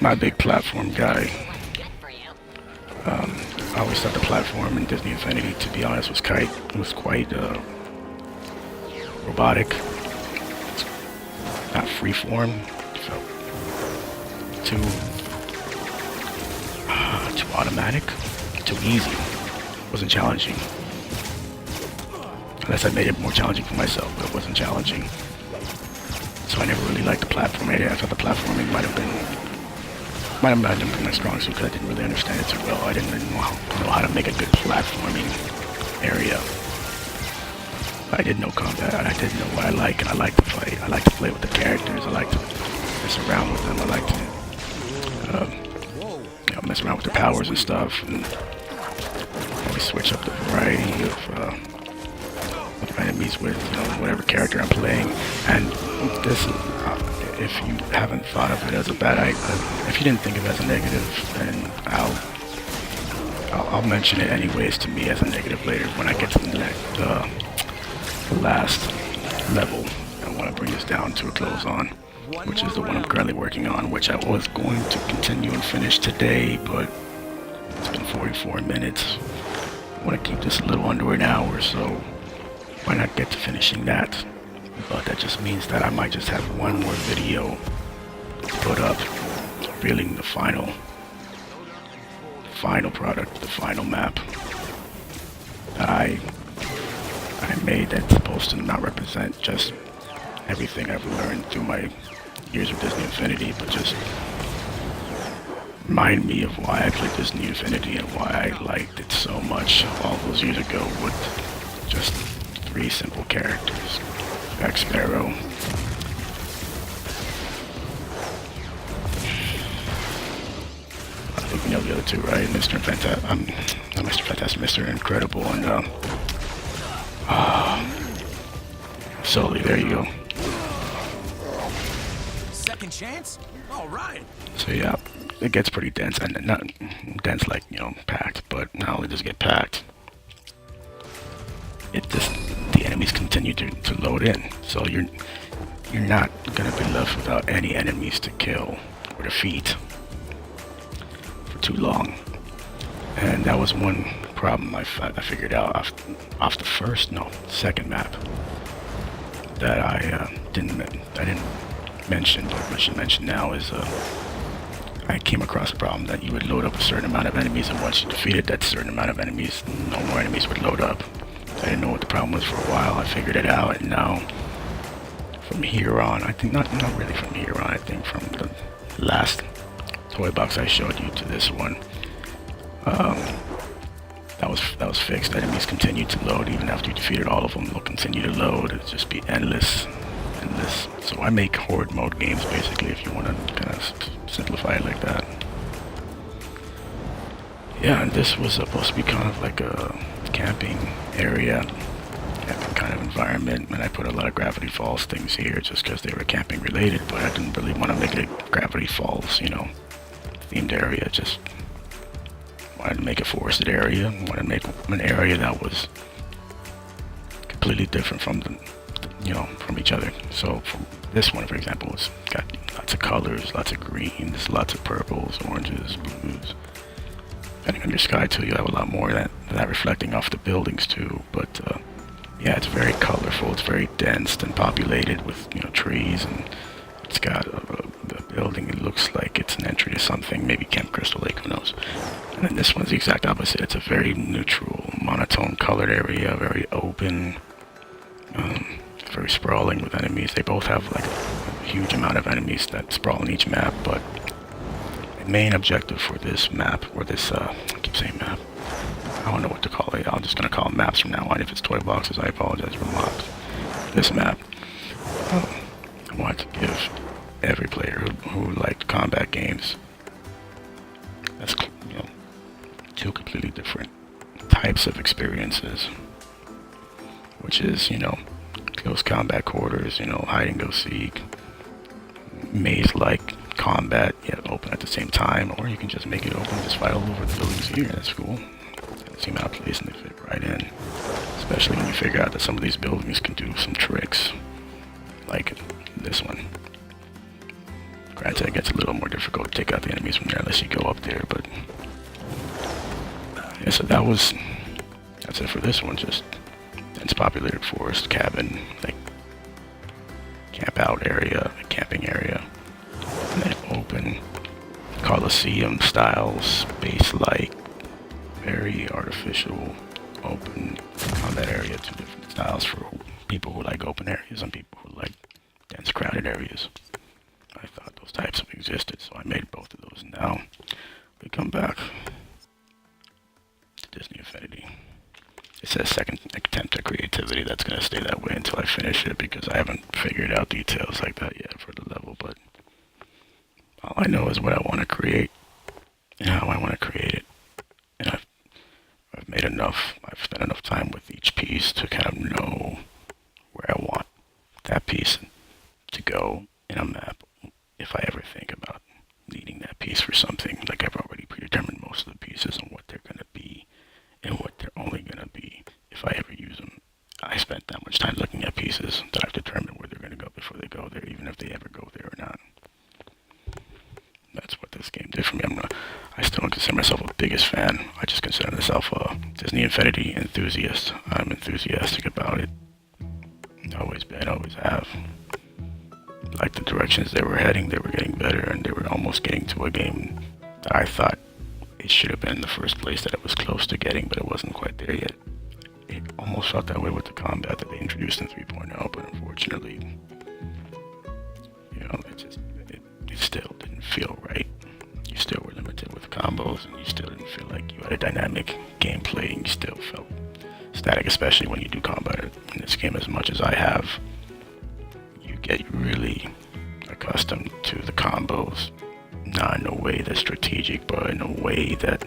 Speaker 1: Not a big platform guy. I always thought the platform in Disney Infinity, to be honest, was quite robotic. Not freeform. Felt too automatic, too easy. Wasn't challenging. Unless I made it more challenging for myself, but it wasn't challenging. So I never really liked the platforming. I thought the platforming might have not been my strong suit, because I didn't really understand it too well. I didn't really know how to make a good platforming area. I did know combat, and I did know what I like, and I like to fight. I like to play with the characters. I like to mess around with them. I like to mess around with the powers and stuff, and maybe switch up the variety of enemies with whatever character I'm playing. And this, if you haven't thought of it as a bad idea, if you didn't think of it as a negative, then I'll mention it anyways to me as a negative later when I get to the last level. I want to bring this down to a close on, which is the one I'm currently working on, which I was going to continue and finish today, but it's been 44 minutes. I want to keep this a little under an hour, so why not get to finishing that? But that just means that I might just have one more video to put up, revealing the final product, the final map that I made, that's supposed to not represent just everything I've learned through my years of Disney Infinity, but just remind me of why I played Disney Infinity and why I liked it so much all those years ago with just 3 simple characters: Jack Sparrow, think you know the other two, right? Mr. Fantastic, not Mr. Fantastic, Mr. Incredible, and Sully. There you go.
Speaker 2: Second chance? All right.
Speaker 1: So yeah, it gets pretty dense, and not dense like, you know, packed, but not only does it get packed, it just, the enemies continue to load in. So you're not gonna be left without any enemies to kill or defeat for too long. And that was one problem I figured out off the second map that I didn't mention, but I should mention now is I came across a problem that you would load up a certain amount of enemies, and once you defeated that certain amount of enemies, no more enemies would load up. I didn't know what the problem was for a while. I figured it out, and now from here on, I think not really from here on, I think from the last toy box I showed you to this one, that was fixed. Enemies continue to load even after you defeated all of them. They'll continue to load. It'll just be endless. So I make horde mode games basically, if you want to kind of simplify it like that. Yeah, and this was supposed to be kind of like a camping area, camping kind of environment, and I put a lot of Gravity Falls things here just because they were camping related, but I didn't really want to make it a Gravity Falls, you know, themed area. Just wanted to make a forested area, wanted to make an area that was completely different from from each other. So from this one, for example, it's got lots of colors, lots of greens, lots of purples, oranges, blues. Depending on your sky too, you have a lot more of that reflecting off the buildings too. But yeah, it's very colorful. It's very dense and populated with, you know, trees, and it's got the building. It looks like it's an entry to something, maybe Camp Crystal Lake, who knows. And then this one's the exact opposite. It's a very neutral, monotone colored area, very open, very sprawling with enemies. They both have like a huge amount of enemies that sprawl in each map, but the main objective for this map, or this, I keep saying map, I don't know what to call it. I'm just going to call them maps from now on. If it's toy boxes, I apologize for mods. This map, I want to give every player who liked combat games, that's, you know, two completely different types of experiences, which is, you know, close combat quarters, you know, hide and go seek, maze-like combat, yeah, open at the same time, or you can just make it open, just fight all over the buildings here. That's cool. They seem out of place and they fit right in, especially when you figure out that some of these buildings can do some tricks, like this one. Granted, it gets a little more difficult to take out the enemies from there unless you go up there, but yeah, so that's it for this one. Just dense populated forest, cabin, like camp out area, like camping area, and then open Coliseum style, space-like, very artificial, open combat area. Two different styles for people who like open areas and people who like dense crowded areas. I thought those types of existed, so I made both of those. Now we come back to Disney Infinity. It says second attempt at creativity. That's going to stay that way until I finish it, because I haven't figured out details like that yet for the level, but all I know is what I want to create and how I want to create it. And I've made enough, I've spent enough time with each piece to kind of know where I want that piece to go in a map. If I ever think about needing that piece for something, like I've already predetermined most of the pieces and what they're going to be and what they're only going to be if I ever use them. I spent that much time looking at pieces that I've determined where they're going to go before they go there, even if they ever go there or not. That's what this game did for me. I still don't consider myself a biggest fan. I just consider myself a Disney Infinity enthusiast. I'm enthusiastic about it. Always been, always have. Like the directions they were heading, they were getting better, and they were almost getting to a game that I thought it should have been in the first place, that it was close to getting, but it wasn't quite there yet. It almost felt that way with the combat that they introduced in 3.0, but unfortunately, you know, it still didn't feel right. You still were limited with combos, and you still didn't feel like you had a dynamic gameplay, and you still felt static, especially when you do combat in this game as much as I have. You get really accustomed to the combos not in a way that's strategic, but in a way that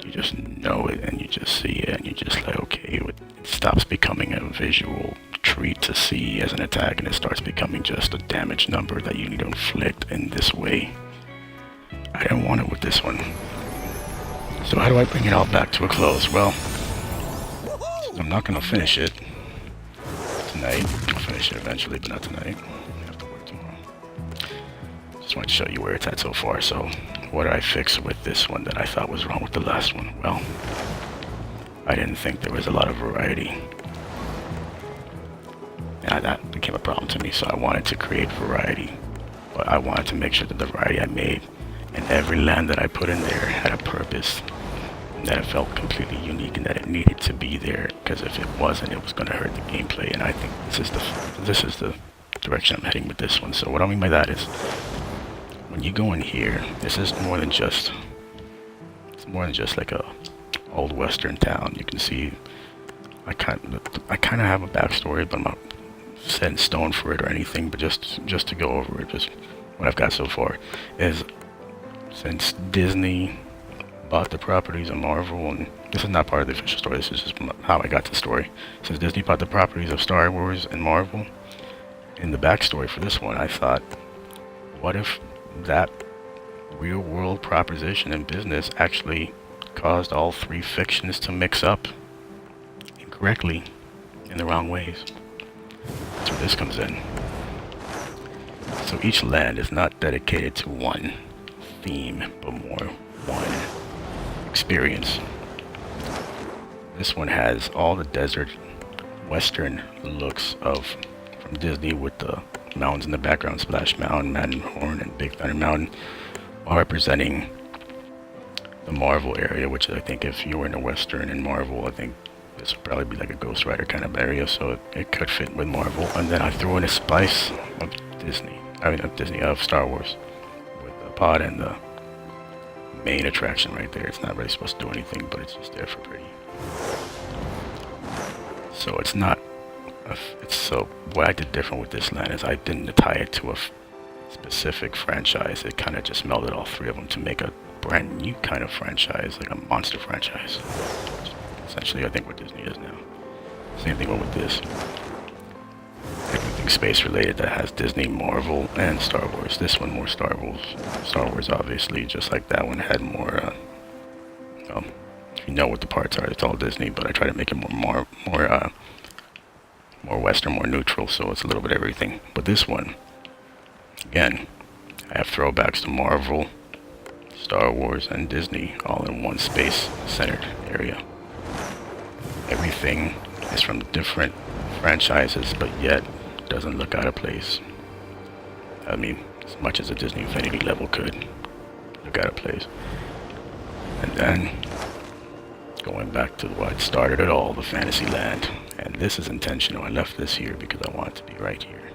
Speaker 1: you just know it and you just see it and you just like, okay, it stops becoming a visual treat to see as an attack and it starts becoming just a damage number that you need to inflict in this way. I didn't want it with this one. So how do I bring it all back to a close? Well, I'm not going to finish it tonight. I'll finish it eventually, but not tonight. I have to work tomorrow. Just want to show you where it's at so far. So what did I fix with this one that I thought was wrong with the last one? Well, I didn't think there was a lot of variety. And that became a problem to me, so I wanted to create variety. But I wanted to make sure that the variety I made and every land that I put in there had a purpose. And that it felt completely unique and that it needed to be there. Because if it wasn't, it was going to hurt the gameplay. And I think this is the direction I'm heading with this one. So what I mean by that is, when you go in here, this is more than just, it's more than just like a old western town. You can see I kind of have a backstory, but I'm not set in stone for it or anything. But just to go over it, just what I've got so far is, since Disney bought the properties of Marvel, and this is not part of the official story, this is just how I got the story. Since Disney bought the properties of Star Wars and Marvel, in the backstory for this one, I thought, what if that real world proposition in business actually caused all three fictions to mix up incorrectly in the wrong ways? That's where this comes in. So each land is not dedicated to one theme, but more one experience. This one has all the desert western looks from Disney, with the mountains in the background, Splash Mountain, Matterhorn, and Big Thunder Mountain, all representing the Marvel area, which I think if you were in a western in Marvel, I think this would probably be like a Ghost Rider kind of area, so it could fit with Marvel. And then I throw in a spice of of Star Wars, with the pod and the main attraction right there. It's not really supposed to do anything, but it's just there for pretty. So it's not, so what I did different with this land is I didn't tie it to a specific franchise. It kind of just melded all three of them to make a brand new kind of franchise, like a monster franchise. Essentially, I think what Disney is now. Same thing with this. Everything space related that has Disney, Marvel, and Star Wars. This one more Star Wars. Star Wars, obviously, just like that one had more. If you know what the parts are, it's all Disney. But I try to make it more Western, more neutral, so it's a little bit of everything. But this one, again, I have throwbacks to Marvel, Star Wars, and Disney all in one space-centered area. Everything is from different franchises, but yet doesn't look out of place. I mean, as much as a Disney Infinity level could look out of place. And then, going back to what started it all, the Fantasyland. And this is intentional. I left this here because I want it to be right here.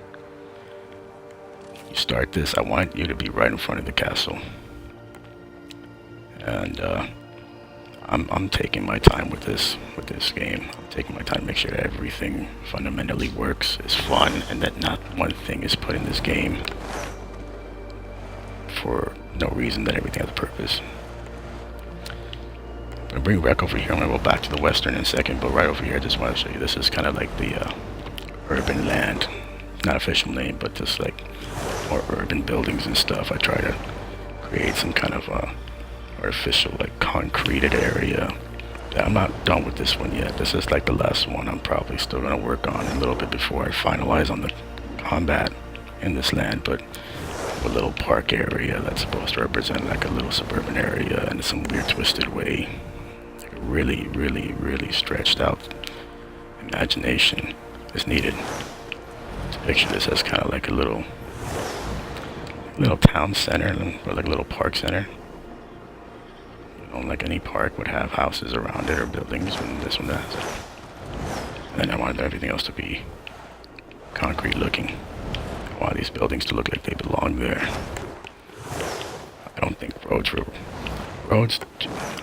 Speaker 1: You start this, I want you to be right in front of the castle. And I'm taking my time with this game. I'm taking my time to make sure that everything fundamentally works, is fun, and that not one thing is put in this game for no reason, that everything has a purpose. I'm gonna bring back over here. I'm gonna go back to the western in a second, but right over here I just want to show you, this is kind of like the urban land. Not official name, but just like more urban buildings and stuff. I try to create some kind of artificial, like, concreted area. I'm not done with this one yet. This is like the last one. I'm probably still going to work on a little bit before I finalize on the combat in this land, but a little park area that's supposed to represent like a little suburban area in some weird twisted way. Like a really, really, really stretched out imagination is needed to picture this as kind of like a little town center, or like a little park center. Like any park would have houses around it or buildings, and this one does. And then I wanted everything else to be concrete looking. I want these buildings to look like they belong there. I don't think roads,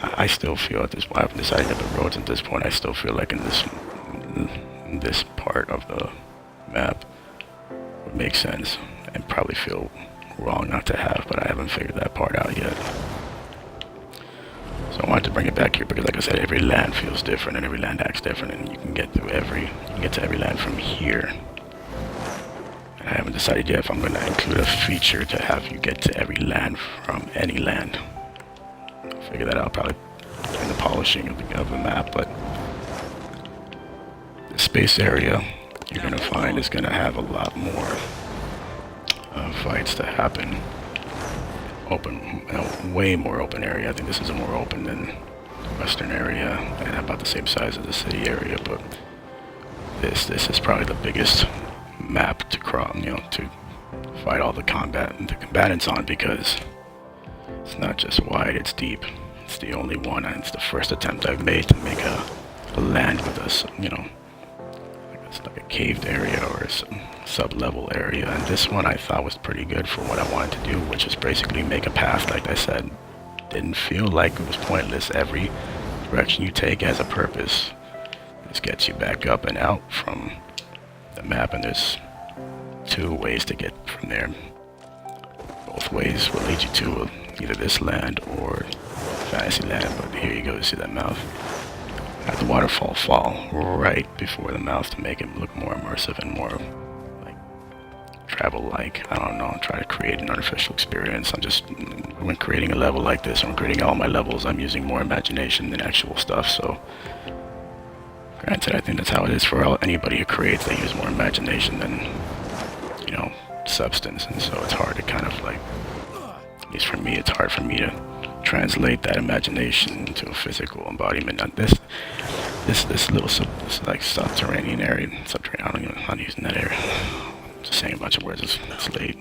Speaker 1: I still feel at this point, I haven't decided yet, but roads at this point, I still feel like in this part of the map would make sense and probably feel wrong not to have, but I haven't figured that part out yet. So I wanted to bring it back here because, like I said, every land feels different and every land acts different, and you can get to every land from here. And I haven't decided yet if I'm going to include a feature to have you get to every land from any land. I'll figure that out probably in the polishing of the map, but the space area you're going to find is going to have a lot more fights to happen. Open, way more open area. I think this is a more open than the western area, and about the same size as the city area, but this is probably the biggest map to to fight all the combatants on, because it's not just wide, it's deep. It's the only one, and it's the first attempt I've made to make a land with us, like a caved area or a sub-level area, and this one I thought was pretty good for what I wanted to do, which is basically make a path. Like I said, didn't feel like it was pointless. Every direction you take has a purpose. This gets you back up and out from the map, and there's 2 ways to get from there. Both ways will lead you to either this land or fantasy land, but here you go, see that mouth? Had the waterfall fall right before the mouth to make it look more immersive and more like travel-like. I don't know, try to create an artificial experience. When creating a level like this, when creating all my levels, I'm using more imagination than actual stuff. So granted, I think that's how it is for anybody who creates. They use more imagination than, substance, and so it's hard to kind of like, at least for me, it's hard for me to translate that imagination into a physical embodiment. Now this like subterranean area, I don't even know how to use that area. I'm just saying a bunch of words. It's late.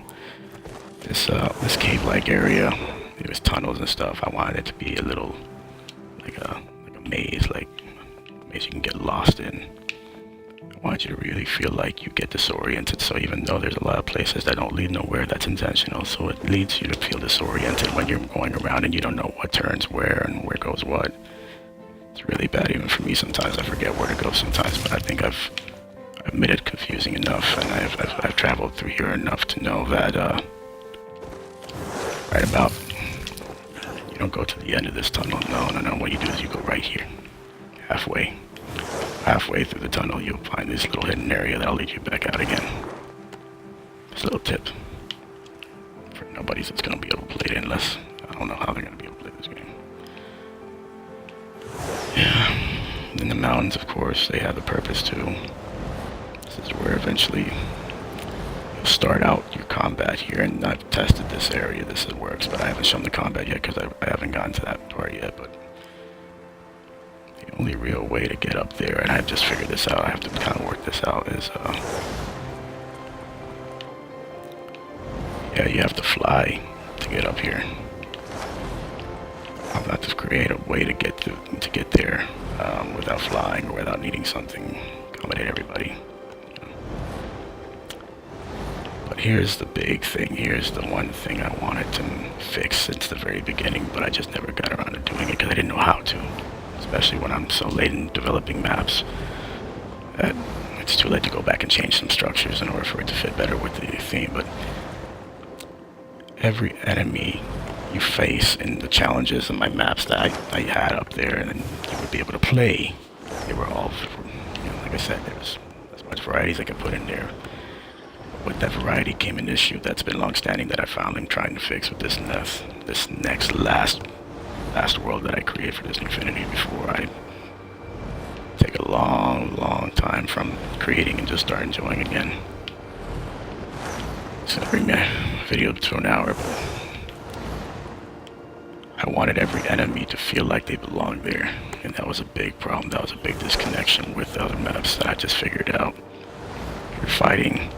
Speaker 1: This cave-like area, there was tunnels and stuff. I wanted it to be a little like a maze, like a maze you can get lost in. I want you to really feel like you get disoriented. So even though there's a lot of places that don't lead nowhere, that's intentional. So it leads you to feel disoriented when you're going around and you don't know what turns where and where goes what. It's really bad even for me sometimes. I forget where to go sometimes, but I think I've made it confusing enough, and I've traveled through here enough to know that right about, you don't go to the end of this tunnel. No. What you do is you go right here, halfway through the tunnel, you'll find this little hidden area that'll lead you back out again. Just a little tip for nobody that's gonna be able to play it, unless I don't know how they're gonna be able to play this game. Yeah, in the mountains, of course, they have a purpose too. This is where eventually you'll start out your combat here, and I've tested this area. This works, but I haven't shown the combat yet because I haven't gotten to that part yet. But the only real way to get up there, and I've just figured this out, I have to kind of work this out, is yeah, you have to fly to get up here. I'll have to create a way to get there without flying or without needing something to accommodate everybody. But here's the big thing. Here's the one thing I wanted to fix since the very beginning, but I just never got around to doing it because I didn't know how to. Especially when I'm so late in developing maps that it's too late to go back and change some structures in order for it to fit better with the theme. But every enemy you face in the challenges in my maps that I had up there and you would be able to play, they were all, like I said, there was as much variety as I could put in there. But with that variety came an issue that's been long-standing that I found I'm trying to fix with this next last world that I create for this Infinity before I take a long time from creating and just start enjoying again. It's gonna bring my video to an hour, but I wanted every enemy to feel like they belonged there, and that was a big problem. That was a big disconnection with the other maps that I just figured out. You're fighting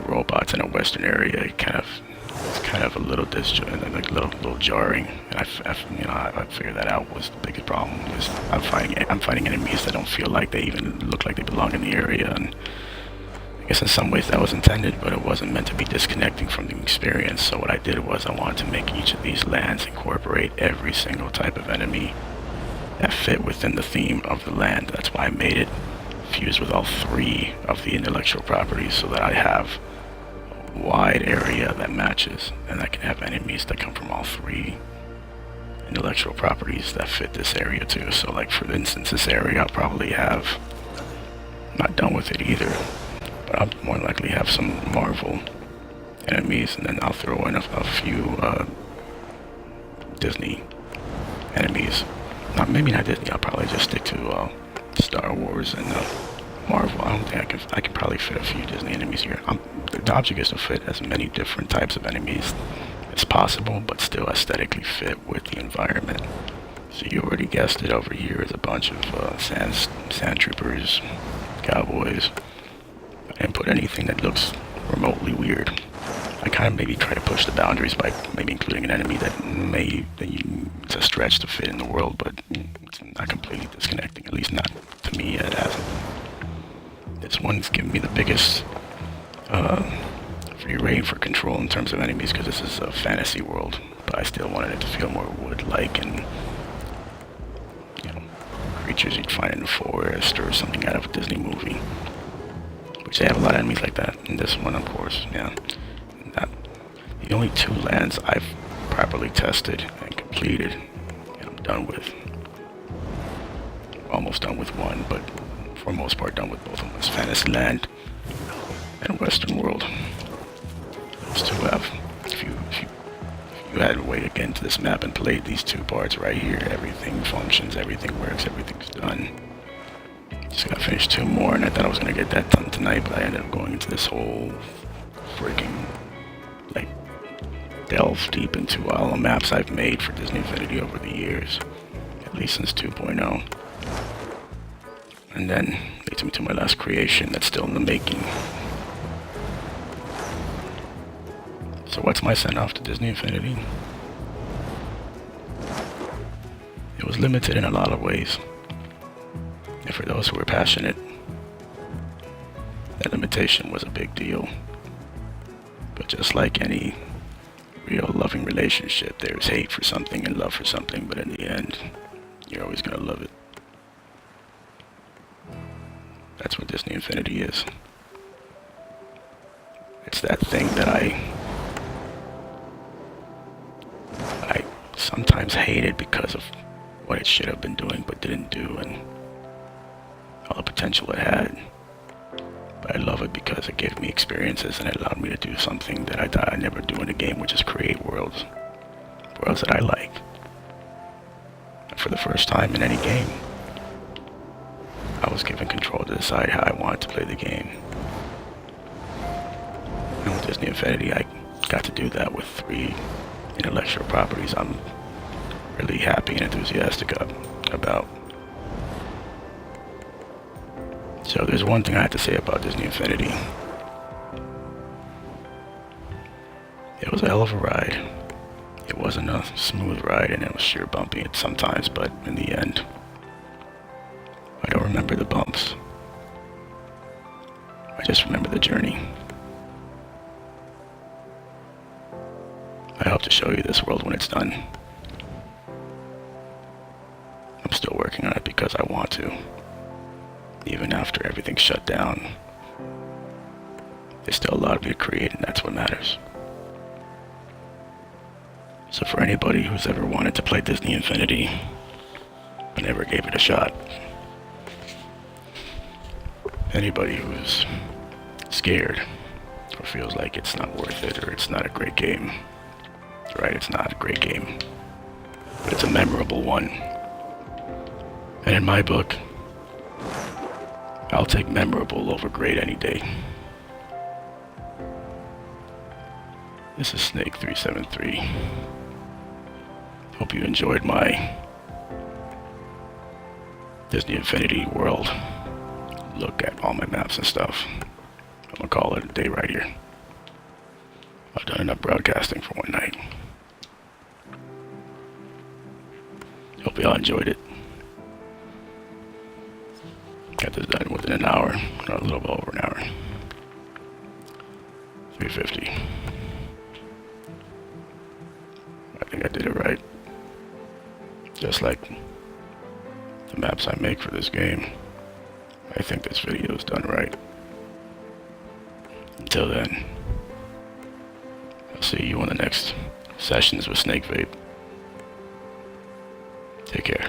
Speaker 1: robots in a western area. It's kind of a little little jarring, and I figured that out was the biggest problem. Is I'm fighting enemies that don't feel like they even look like they belong in the area, and I guess in some ways that was intended, but it wasn't meant to be disconnecting from the experience. So what I did was I wanted to make each of these lands incorporate every single type of enemy that fit within the theme of the land. That's why I made it fused with all 3 of the intellectual properties, so that I have wide area that matches, and I can have enemies that come from all three intellectual properties that fit this area too. So like for instance, this area I'll probably have, not done with it either, but I'll more likely have some Marvel enemies, and then I'll throw in a few Disney enemies. Maybe not Disney. I'll probably just stick to Star Wars and Marvel. I don't think I can probably fit a few Disney enemies here. The object is to fit as many different types of enemies as possible, but still aesthetically fit with the environment. So you already guessed it. Over here is a bunch of sand troopers, cowboys. I didn't put anything that looks remotely weird. I kind of maybe try to push the boundaries by maybe including an enemy that it's a stretch to fit in the world, but it's not completely disconnecting, at least not to me it hasn't. This one's giving me the biggest free reign for control in terms of enemies, because this is a fantasy world, but I still wanted it to feel more wood-like and, you know, creatures you'd find in the forest or something out of a Disney movie, which they have a lot of enemies like that in this one, of course. Yeah, the only two lands I've properly tested and completed, and I'm done with. Almost done with one, but for the most part done with both of them, is Fantasyland and Western World. Those two have, if you had a way to get into this map and played these two parts right here, everything functions, everything works, everything's done. Just gotta finish two more, and I thought I was gonna get that done tonight, but I ended up going into this whole freaking, like, delve deep into all the maps I've made for Disney Infinity over the years, at least since 2.0. And then leads me to my last creation that's still in the making. So what's my send-off to Disney Infinity? It was limited in a lot of ways. And for those who were passionate, that limitation was a big deal. But just like any real loving relationship, there's hate for something and love for something, but in the end, you're always gonna love it. That's what Disney Infinity is. It's that thing that I sometimes hated because of what it should have been doing but didn't do, and all the potential it had. But I love it because it gave me experiences and it allowed me to do something that I thought I'd never do in a game, which is create worlds that I like. And for the first time in any game, I was given control to decide how I wanted to play the game. And with Disney Infinity, I got to do that with 3 intellectual properties I'm really happy and enthusiastic about. So there's one thing I have to say about Disney Infinity. It was a hell of a ride. It wasn't a smooth ride, and it was sheer bumpy at sometimes, but in the end, I don't remember the bumps. I just remember the journey. I hope to show you this world when it's done. I'm still working on it because I want to. Even after everything's shut down, there's still a lot of me to create, and that's what matters. So for anybody who's ever wanted to play Disney Infinity but never gave it a shot, anybody who's scared or feels like it's not worth it or it's not a great game, right? It's not a great game, but it's a memorable one. And in my book, I'll take memorable over great any day. This is Snake373. Hope you enjoyed my Disney Infinity World look at all my maps and stuff. I'm gonna call it a day right here. I've done enough broadcasting for one night. Hope y'all enjoyed it. Got this done within an hour, a little bit over an hour. 350. I think I did it right. Just like the maps I make for this game, I think this video is done right. Until then, I'll see you on the next sessions with Snake Vape. Take care.